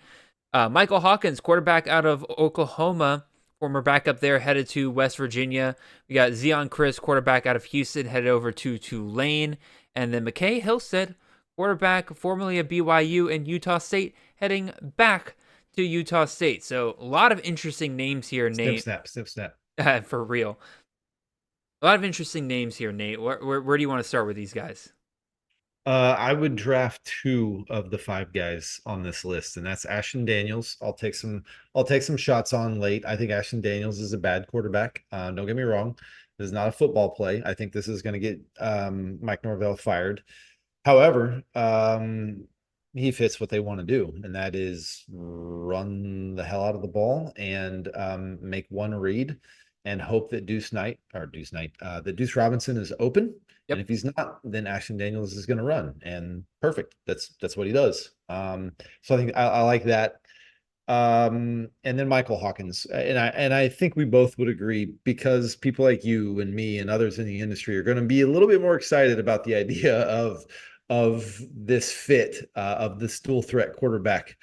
Michael Hawkins, quarterback out of Oklahoma, former backup there, headed to West Virginia. We got Zion Chris, quarterback out of Houston, headed over to Tulane. And then McKay Hillstead, quarterback formerly of BYU and Utah State, heading back to Utah State. So a lot of interesting names here, Nate. Snip. For real. A lot of interesting names here, Nate. Where do you want to start with these guys? I would draft 2 of the 5 guys on this list, and that's Ashton Daniels. I'll take some shots on late. I think Ashton Daniels is a bad quarterback. Don't get me wrong. This is not a football play. I think this is going to get Mike Norvell fired. However, he fits what they want to do, and that is run the hell out of the ball and make one read and hope that Deuce Robinson is open. Yep. And if he's not, then Ashton Daniels is going to run, and perfect. That's what he does. So I think I like that. And then Michael Hawkins, and I think we both would agree, because people like you and me and others in the industry are going to be a little bit more excited about the idea of this fit of this dual threat quarterback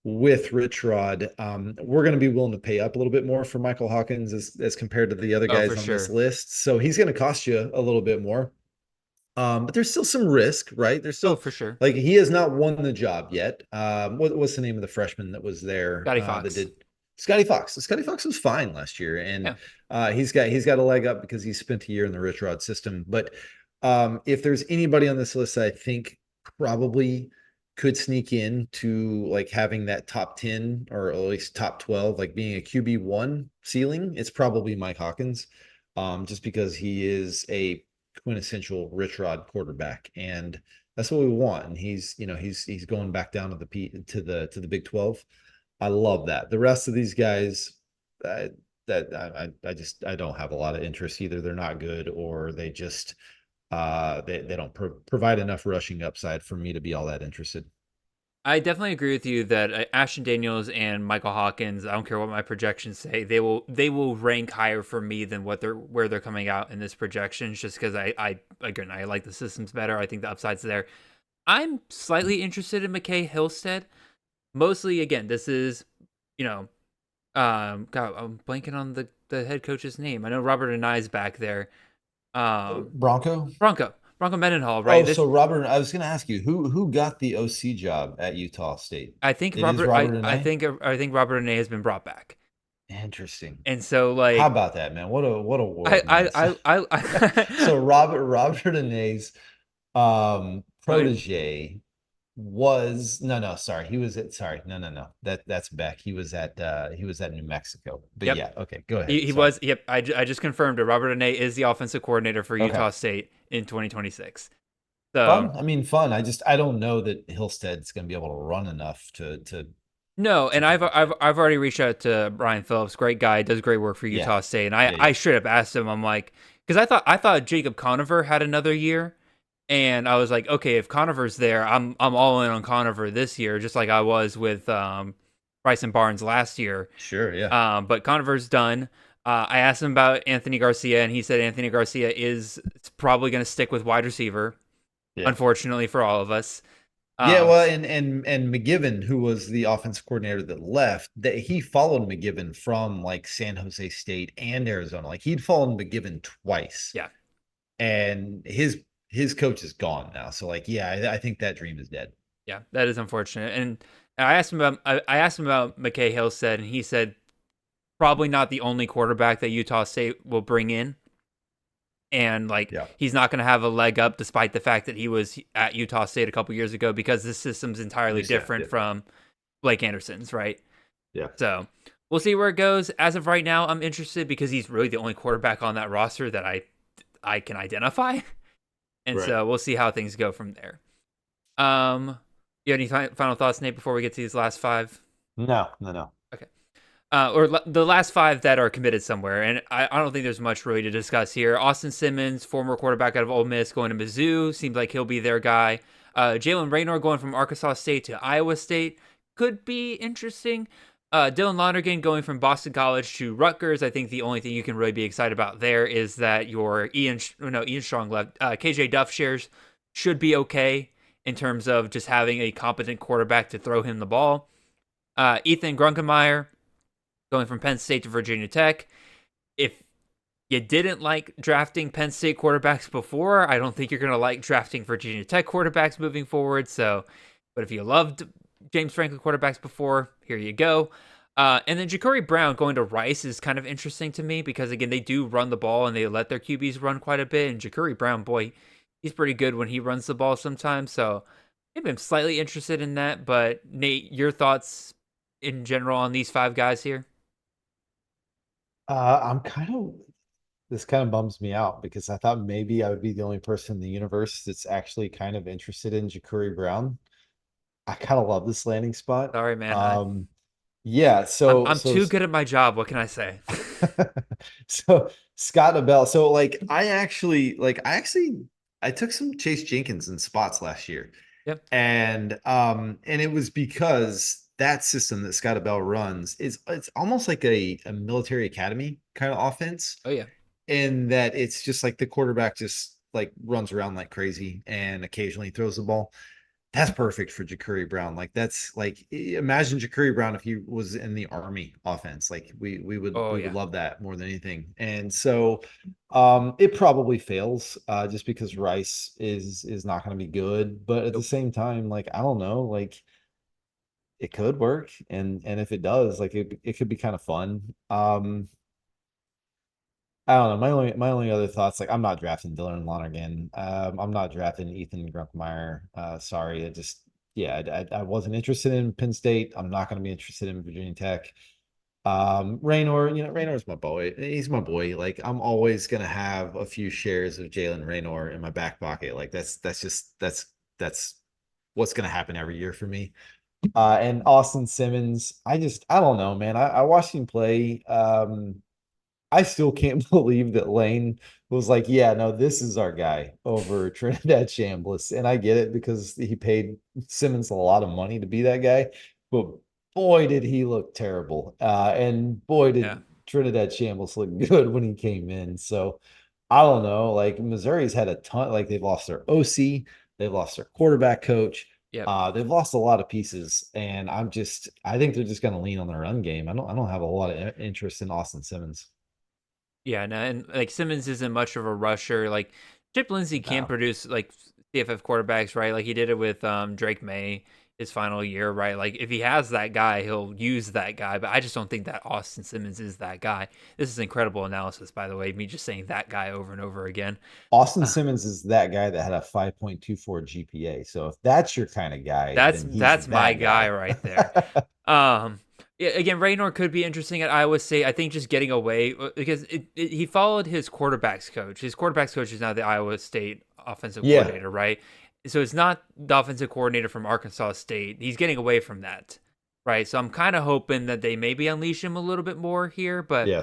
with Rich Rod. We're going to be willing to pay up a little bit more for Michael Hawkins as compared to the other guys on this list. So he's going to cost you a little bit more. But there's still some risk, right? There's still for sure. Like, he has not won the job yet. What's the name of the freshman that was there? Scotty Fox. Scotty Fox. Scotty Fox was fine last year, and he's got a leg up because he spent a year in the Rich Rod system. But if there's anybody on this list I think probably could sneak in to like having that top 10 or at least top 12, like being a QB1 ceiling, it's probably Mike Hawkins, just because he is a quintessential Rich Rod quarterback, and that's what we want. And he's going back down to the Big 12. I love that. The rest of these guys, I don't have a lot of interest either. They're not good, or they just they don't provide enough rushing upside for me to be all that interested. I definitely agree with you that Ashton Daniels and Michael Hawkins, I don't care what my projections say, they will rank higher for me than where they're coming out in this projections, just because I like the systems better. I think the upside's there. I'm slightly interested in McKay Hillstead. Mostly, again, this is, God, I'm blanking on the head coach's name. I know Robert Anai's back there. Bronco Mendenhall, right? So Robert, I was going to ask you who got the OC job at Utah State. I think Robert Anai has been brought back. Interesting. And so, like, how about that, man? What a world. So Robert Anai's protege was that's Beck. He was at New Mexico. But yep. Yeah, okay, go ahead. He was. Yep, I just confirmed it. Robert Anai is the offensive coordinator for Utah State in 2026. So fun. I don't know that Hillstead's going to be able to run enough to. No, and I've already reached out to Brian Phillips, great guy, does great work for Utah State, and I straight up asked him, I'm like, because I thought Jacob Conover had another year. And I was like, okay, if Conover's there, I'm all in on Conover this year, just like I was with Bryson Barnes last year. Sure, yeah. But Conover's done. I asked him about Anthony Garcia, and he said Anthony Garcia is probably going to stick with wide receiver, unfortunately for all of us. And McGivern, who was the offensive coordinator that left, that he followed McGivern from like San Jose State and Arizona. Like, he'd followed McGivern twice. Yeah. And his coach is gone now. So I think that dream is dead. Yeah, that is unfortunate. And I asked him about McKay Hillstead, and he said probably not the only quarterback that Utah State will bring in. And he's not going to have a leg up, despite the fact that he was at Utah State a couple years ago, because this system's entirely different from Blake Anderson's, right? Yeah. So we'll see where it goes. As of right now, I'm interested because he's really the only quarterback on that roster that I can identify. And so we'll see how things go from there. You have any final thoughts, Nate, before we get to these last 5? No. Okay. Or the last 5 that are committed somewhere. And I don't think there's much really to discuss here. Austin Simmons, former quarterback out of Ole Miss, going to Mizzou. Seems like he'll be their guy. Jalen Raynor going from Arkansas State to Iowa State. Could be interesting. Dylan Lonergan going from Boston College to Rutgers. I think the only thing you can really be excited about there is that your Ian Strong left, KJ Duff shares should be okay in terms of just having a competent quarterback to throw him the ball. Ethan Grunkemeyer going from Penn State to Virginia Tech. If you didn't like drafting Penn State quarterbacks before, I don't think you're going to like drafting Virginia Tech quarterbacks moving forward. So, but if you loved James Franklin quarterbacks before, here you go. And then Ja'Cory Brown going to Rice is kind of interesting to me because, again, they do run the ball and they let their QBs run quite a bit. And Ja'Cory Brown, boy, he's pretty good when he runs the ball sometimes. So maybe I'm slightly interested in that. But Nate, your thoughts in general on these 5 guys here? This kind of bums me out because I thought maybe I would be the only person in the universe that's actually kind of interested in Ja'Cory Brown. I kind of love this landing spot. Sorry, man. Yeah, I'm too good at my job. What can I say? so Scott Abell. So I took some Chase Jenkins in spots last year. Yep. And it was because that system that Scott Abell runs it's almost like a military academy kind of offense. Oh yeah. In that it's just like the quarterback just like runs around like crazy and occasionally throws the ball. That's perfect for Ja'Cory Brown. Like that's like imagine Ja'Cory Brown if he was in the Army offense. Like we would love that more than anything. And so it probably fails just because Rice is not going to be good. But at the same time, like I don't know, like it could work, and if it does, like it could be kind of fun. I don't know. My only other thoughts, like I'm not drafting Dylan Lonergan. I'm not drafting Ethan Grunkemeyer. Sorry, I wasn't interested in Penn State. I'm not going to be interested in Virginia Tech. Raynor, Raynor's my boy. He's my boy. Like I'm always gonna have a few shares of Jalen Raynor in my back pocket. Like that's what's gonna happen every year for me. And Austin Simmons, I don't know, man. I watched him play. I still can't believe that Lane was like, yeah, no, this is our guy over Trinidad Chambliss. And I get it because he paid Simmons a lot of money to be that guy. But boy, did he look terrible. And boy, did Trinidad Chambliss look good when he came in. So I don't know. Like Missouri's had a ton, like they've lost their OC, they've lost their quarterback coach. Yeah. They've lost a lot of pieces, and I think they're just going to lean on their run game. I don't have a lot of interest in Austin Simmons. Yeah, no, and like Simmons isn't much of a rusher. Like Chip Lindsey can produce like CFF quarterbacks, right? Like he did it with Drake May his final year, right? Like if he has that guy, he'll use that guy. But I just don't think that Austin Simmons is that guy. This is incredible analysis, by the way. Me just saying that guy over and over again. Austin Simmons is that guy that had a 5.24 GPA. So if that's your kind of guy, that's my guy right there. Yeah, again, Raynor could be interesting at Iowa State. I think just getting away because he followed his quarterback's coach. His quarterback's coach is now the Iowa State offensive coordinator, right? So it's not the offensive coordinator from Arkansas State. He's getting away from that, right? So I'm kind of hoping that they maybe unleash him a little bit more here. But yeah,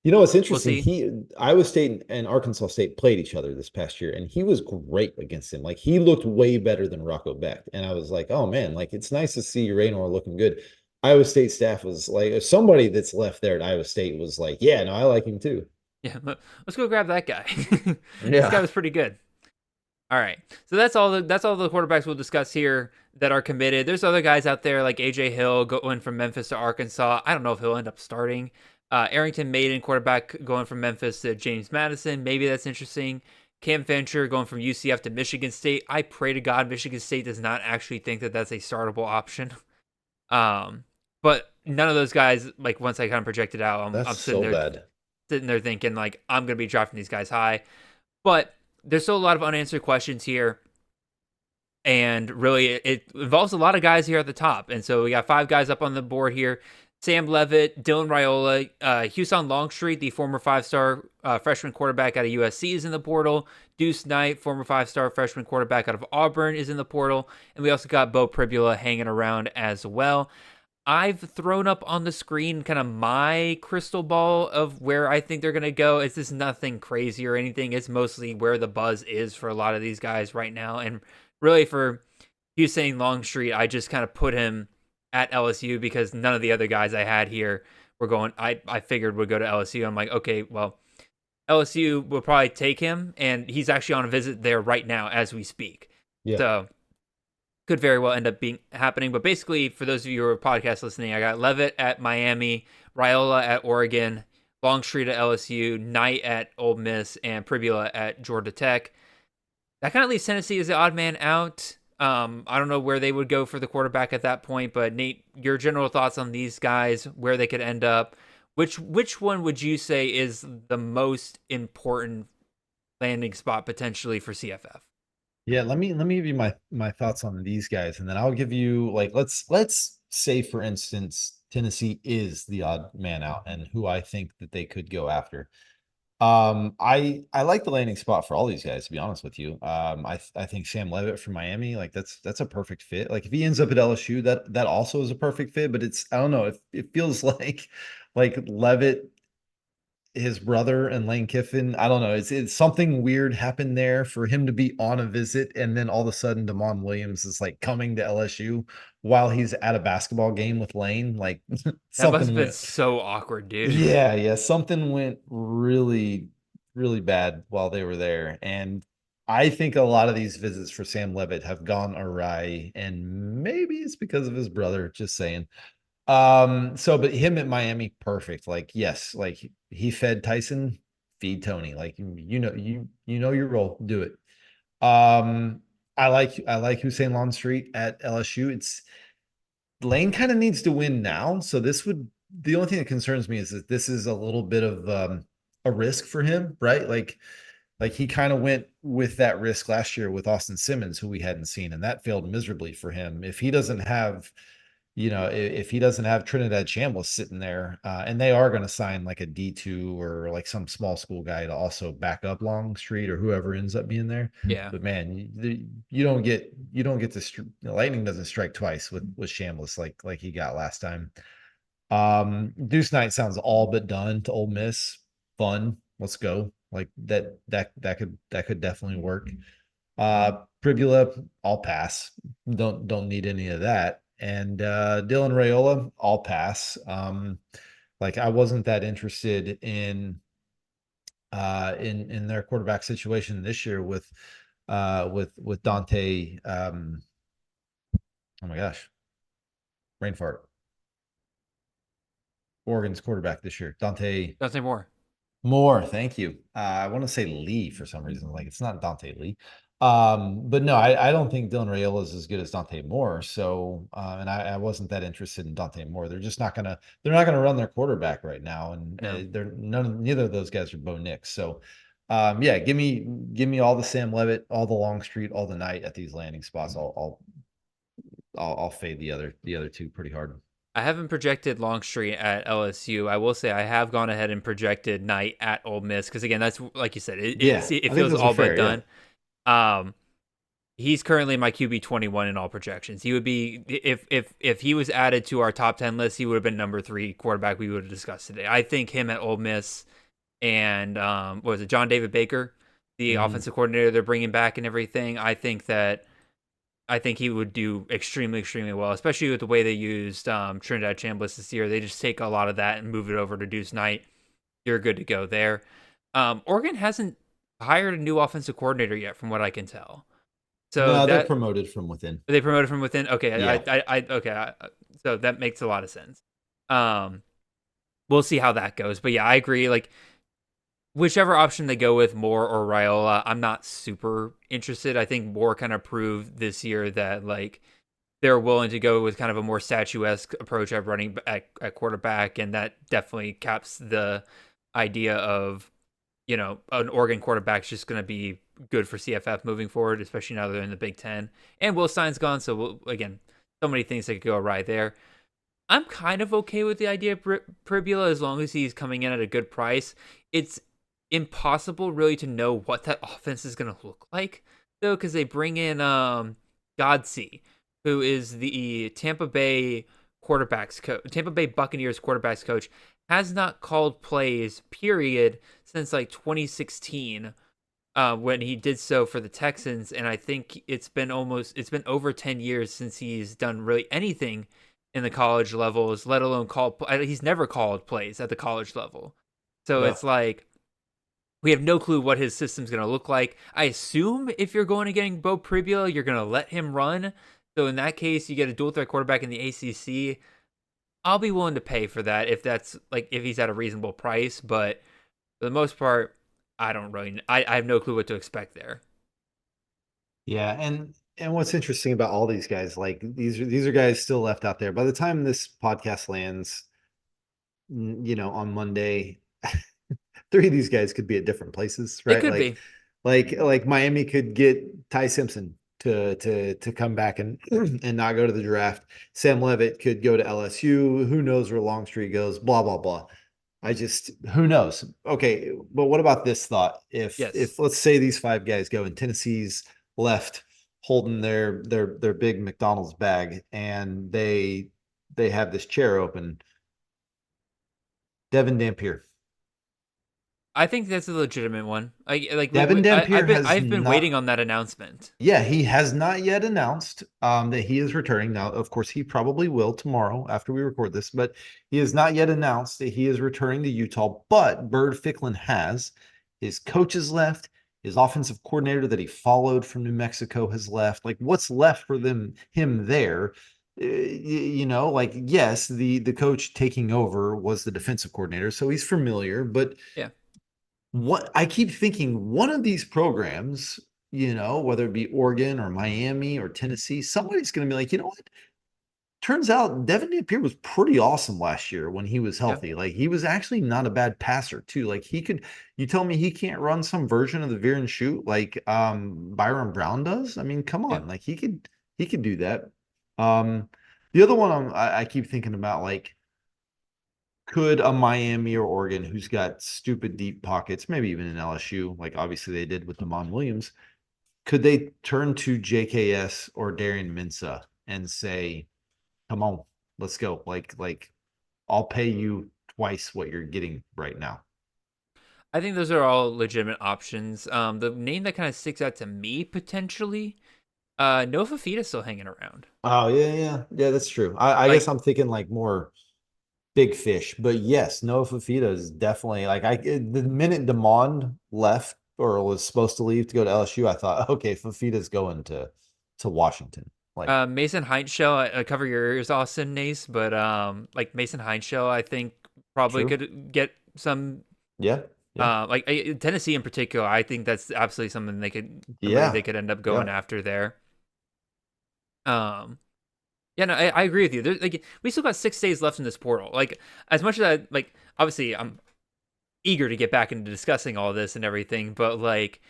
what's interesting? Iowa State and Arkansas State played each other this past year, and he was great against him. Like he looked way better than Rocco Beck, and I was like, oh man, like it's nice to see Raynor looking good. Iowa State staff was like, somebody that's left there at Iowa State was like, yeah, no, I like him too. Yeah, let's go grab that guy. This guy was pretty good. All right, so that's all the quarterbacks we'll discuss here that are committed. There's other guys out there like AJ Hill going from Memphis to Arkansas. I don't know if he'll end up starting. Arrington Maiden, quarterback, going from Memphis to James Madison. Maybe that's interesting. Cam Fancher going from UCF to Michigan State. I pray to God Michigan State does not actually think that that's a startable option. But none of those guys, like once I kind of projected out, I'm sitting there thinking like I'm gonna be drafting these guys high. But there's still a lot of unanswered questions here. And really it involves a lot of guys here at the top. And so we got 5 guys up on the board here. Sam Levitt, Dylan Raiola, Houston Longstreet, the former 5-star freshman quarterback out of USC, is in the portal. Deuce Knight, former 5-star freshman quarterback out of Auburn, is in the portal. And we also got Bo Pribula hanging around as well. I've thrown up on the screen kind of my crystal ball of where I think they're going to go. It's just nothing crazy or anything. It's mostly where the buzz is for a lot of these guys right now. And really for Houston Longstreet, I just kind of put him at LSU because none of the other guys I had here were going. I figured would go to LSU. I'm like, okay, well, LSU will probably take him, and he's actually on a visit there right now as we speak. Yeah. So could very well end up being happening. But basically, for those of you who are podcast listening, I got Levitt at Miami, Raiola at Oregon, Longstreet at LSU, Knight at Ole Miss, and Pribula at Georgia Tech. That kind of leaves Tennessee as the odd man out. I don't know where they would go for the quarterback at that point, but Nate, your general thoughts on these guys, where they could end up. Which one would you say is the most important landing spot potentially for CFF? Yeah, let me give you my thoughts on these guys, and then I'll give you like let's say for instance Tennessee is the odd man out and who I think that they could go after. I like the landing spot for all these guys, to be honest with you. I think Sam Levitt from Miami, like that's a perfect fit. Like if he ends up at LSU, that also is a perfect fit, but it's I don't know, it feels like Levitt, his brother, and Lane Kiffin. I don't know. It's something weird happened there for him to be on a visit, and then all of a sudden Damon Williams is like coming to LSU while he's at a basketball game with Lane. Like That must something have been went. so awkward, dude. Yeah, something went really, really bad while they were there, and I think a lot of these visits for Sam Levitt have gone awry, and maybe it's because of his brother. Just saying. So but him at Miami, perfect. Like, yes, like he fed Tyson, feed Tony. Like you know your role, do it. Um, I like Hussein Longstreet at LSU. It's Lane kind of needs to win now. So this would the only thing that concerns me is that this is a little bit of a risk for him, right? Like he kind of went with that risk last year with Austin Simmons, who we hadn't seen, and that failed miserably for him. If he doesn't have if he doesn't have Trinidad Chambliss sitting there, and they are going to sign like a D2 or like some small school guy to also back up Longstreet or whoever ends up being there. Yeah. But man, you don't get to lightning doesn't strike twice with Chambliss like he got last time. Deuce Knight sounds all but done to Ole Miss. Fun, let's go. Like that could definitely work. Pribula, I'll pass. Don't need any of that. And Dylan Raiola, I'll pass. Like I wasn't that interested in their quarterback situation this year with Dante. Oh my gosh, brain fart. Oregon's quarterback this year, Dante. Nothing more. More, thank you. I want to say Lee for some reason. Like it's not Dante Lee. But no, I don't think Dylan Raiola is as good as Dante Moore. So, and I wasn't that interested in Dante Moore. They're not gonna run their quarterback right now, and No. neither of those guys are Bo Nix. So, yeah, give me all the Sam Levitt, all the Longstreet, all the Knight at these landing spots. I'll fade the other two pretty hard. I haven't projected Longstreet at LSU. I will say I have gone ahead and projected Knight at Ole Miss because again, that's like you said, it I think feels those are all fair, but done. He's currently my QB 21 in all projections. He would be if he was added to our top 10 list, he would have been number 3 quarterback we would have discussed today. I think him at Ole Miss and what was it, John David Baker, the offensive coordinator they're bringing back and everything. I think he would do extremely, extremely well, especially with the way they used Trinidad Chambliss this year. They just take a lot of that and move it over to Deuce Knight. You're good to go there. Oregon hasn't hired a new offensive coordinator yet, from what I can tell. So No, they're promoted from within. they promoted from within. Okay, Yeah. so that makes a lot of sense. We'll see how that goes, but yeah, I agree. Like whichever option they go with, Moore or Raiola, I'm not super interested. I think Moore kind of proved this year that like they're willing to go with kind of a more statuesque approach at running at quarterback, and that definitely caps the idea of an Oregon quarterback's just going to be good for CFF moving forward, especially now they're in the Big Ten. And Will Stein's gone, so again, so many things that could go right there. I'm kind of okay with the idea of Pribula as long as he's coming in at a good price. It's impossible really to know what that offense is going to look like, though, because they bring in Godsey, who is the Tampa Bay Buccaneers quarterbacks coach, has not called plays, period, since like 2016 when he did so for the Texans. And I think it's been over 10 years since he's done really anything in the college levels, let alone he's never called plays at the college level. So No. it's like we have no clue what his system's going to look like. I assume if you're going to getting Bo Pribula, you're going to let him run. So in that case, you get a dual threat quarterback in the ACC. I'll be willing to pay for that if he's at a reasonable price. But for the most part, I have no clue what to expect there. Yeah, and what's interesting about all these guys, like these are guys still left out there. By the time this podcast lands, on Monday, three of these guys could be at different places, It right? could be. Like Miami could get Ty Simpson to come back and and not go to the draft. Sam Levitt could go to LSU. Who knows where Longstreet goes? Blah blah blah. Who knows? Okay, but what about this thought? Yes. If let's say these five guys go and Tennessee's left holding their big McDonald's bag and they have this chair open. Devin Dampier. I think that's a legitimate one. Devin Dampier I've been waiting on that announcement. Yeah, he has not yet announced that he is returning. Now, of course, he probably will tomorrow after we record this, but he has not yet announced that he is returning to Utah. But Bird Ficklin has. His coach has left. His offensive coordinator that he followed from New Mexico has left. Like, what's left for him there? Yes, the coach taking over was the defensive coordinator, so he's familiar. But Yeah. what I keep thinking, one of these programs, whether it be Oregon or Miami or Tennessee, somebody's going to be like, you know what? Turns out Devin Dampier was pretty awesome last year when he was healthy. Yeah. Like he was actually not a bad passer too. Like you tell me he can't run some version of the veer and shoot like Byron Brown does. I mean, come Yeah. on, like he could do that. The other one I keep thinking about, like, could a Miami or Oregon who's got stupid deep pockets, maybe even an LSU, like obviously they did with Damon Williams, could they turn to JKS or Darian Minsa and say, come on, let's go. Like I'll pay you twice what you're getting right now. I think those are all legitimate options. The name that kind of sticks out to me potentially, Noah Fafita's still hanging around. Oh yeah, that's true. I guess Like, I'm thinking like more big fish, but yes, Noah Fafita is definitely the minute Demond left or was supposed to leave to go to LSU, I thought, okay, Fafita's going to Washington. Like, Mason Heinzschel, I cover your ears, Austin Nace, but like Mason Heinzschel, I think probably true. could get some. Yeah. Tennessee in particular, I think that's absolutely something they could end up going Yeah. after there. Yeah, no, I agree with you. There's like we still got 6 days left in this portal. Like as much as obviously I'm eager to get back into discussing all this and everything, but like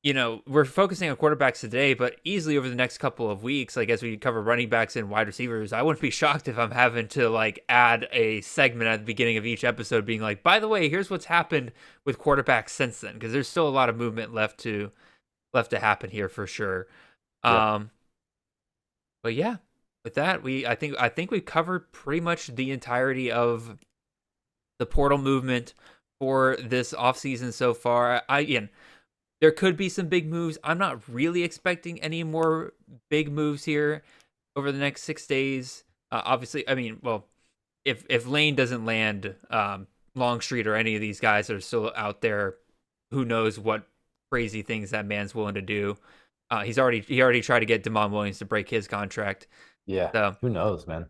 we're focusing on quarterbacks today, but easily over the next couple of weeks, like as we cover running backs and wide receivers, I wouldn't be shocked if I'm having to like add a segment at the beginning of each episode being like, by the way, here's what's happened with quarterbacks since then, because there's still a lot of movement left to happen here for sure. Yeah. But yeah, with that, I think we covered pretty much the entirety of the portal movement for this offseason so far. Again, there could be some big moves. I'm not really expecting any more big moves here over the next 6 days. Obviously, I mean, well, if Lane doesn't land, Longstreet or any of these guys that are still out there, who knows what crazy things that man's willing to do. He already tried to get Damon Williams to break his contract. Yeah. So who knows, man?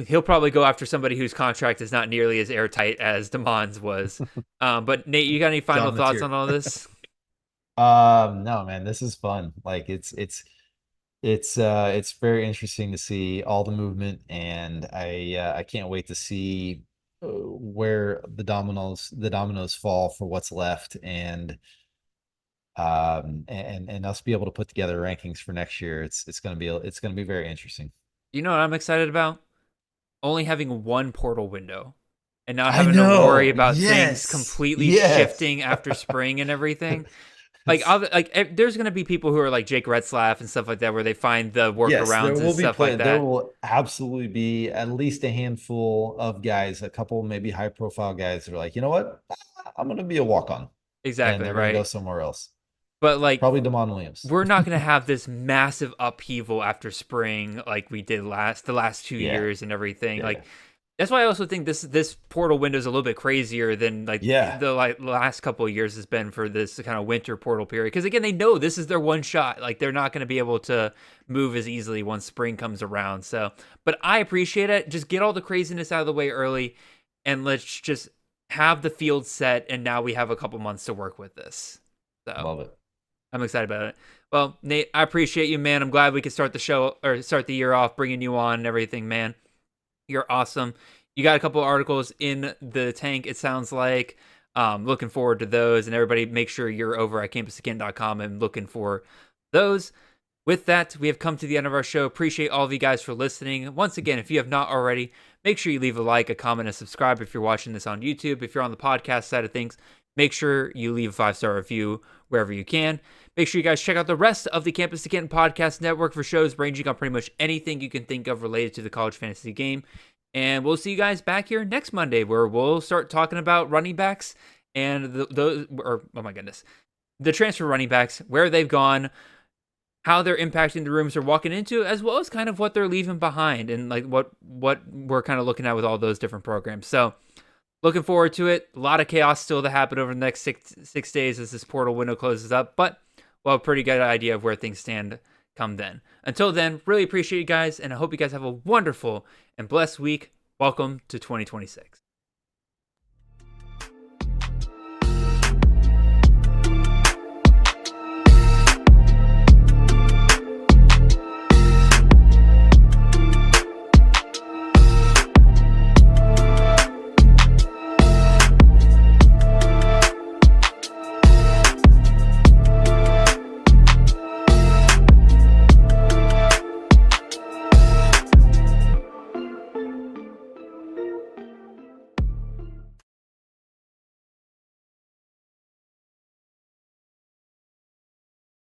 he'll probably go after somebody whose contract is not nearly as airtight as Damon's was. But Nate, you got any final thoughts on all this? No, man, this is fun. Like it's very interesting to see all the movement, and I can't wait to see where the dominoes fall for what's left, and us be able to put together rankings for next year. It's gonna be very interesting. You know what I'm excited about? Only having one portal window and not I having to worry know. about things Yes. completely Yes. shifting after spring and everything. There's gonna be people who are like Jake Retzlaff and stuff like that, where they find the workarounds and stuff like that. There will absolutely be at least a handful of guys, a couple maybe high profile guys that are like, you know what, I'm going to be a walk on, and Exactly they're going to go right. somewhere else. But like Probably Damon Williams. we're not going to have this massive upheaval after spring like we did the last 2 years and everything. Like that's why I also think this portal window is a little bit crazier than the last couple of years has been for this kind of winter portal period. Because again, they know this is their one shot. Like they're not going to be able to move as easily once spring comes around. So, but I appreciate it. Just get all the craziness out of the way early, and let's just have the field set. And now we have a couple months to work with this. So Love it. I'm excited about it. Well, Nate, I appreciate you, man. I'm glad we could start the year off bringing you on and everything, man. You're awesome. You got a couple of articles in the tank, it sounds like. Looking forward to those. And everybody make sure you're over at campusagain.com and looking for those. With that, we have come to the end of our show. Appreciate all of you guys for listening. Once again, if you have not already, make sure you leave a like, a comment, and subscribe if you're watching this on YouTube. If you're on the podcast side of things, make sure you leave a 5-star review wherever you can. Make sure you guys check out the rest of the Campus to Canton podcast network for shows ranging on pretty much anything you can think of related to the college fantasy game. And we'll see you guys back here next Monday where we'll start talking about running backs and the transfer running backs, where they've gone, how they're impacting the rooms they're walking into, as well as kind of what they're leaving behind and like what we're kind of looking at with all those different programs. So looking forward to it. A lot of chaos still to happen over the next six days as this portal window closes up, but we'll have a pretty good idea of where things stand come then. Until then, really appreciate you guys, and I hope you guys have a wonderful and blessed week. Welcome to 2026.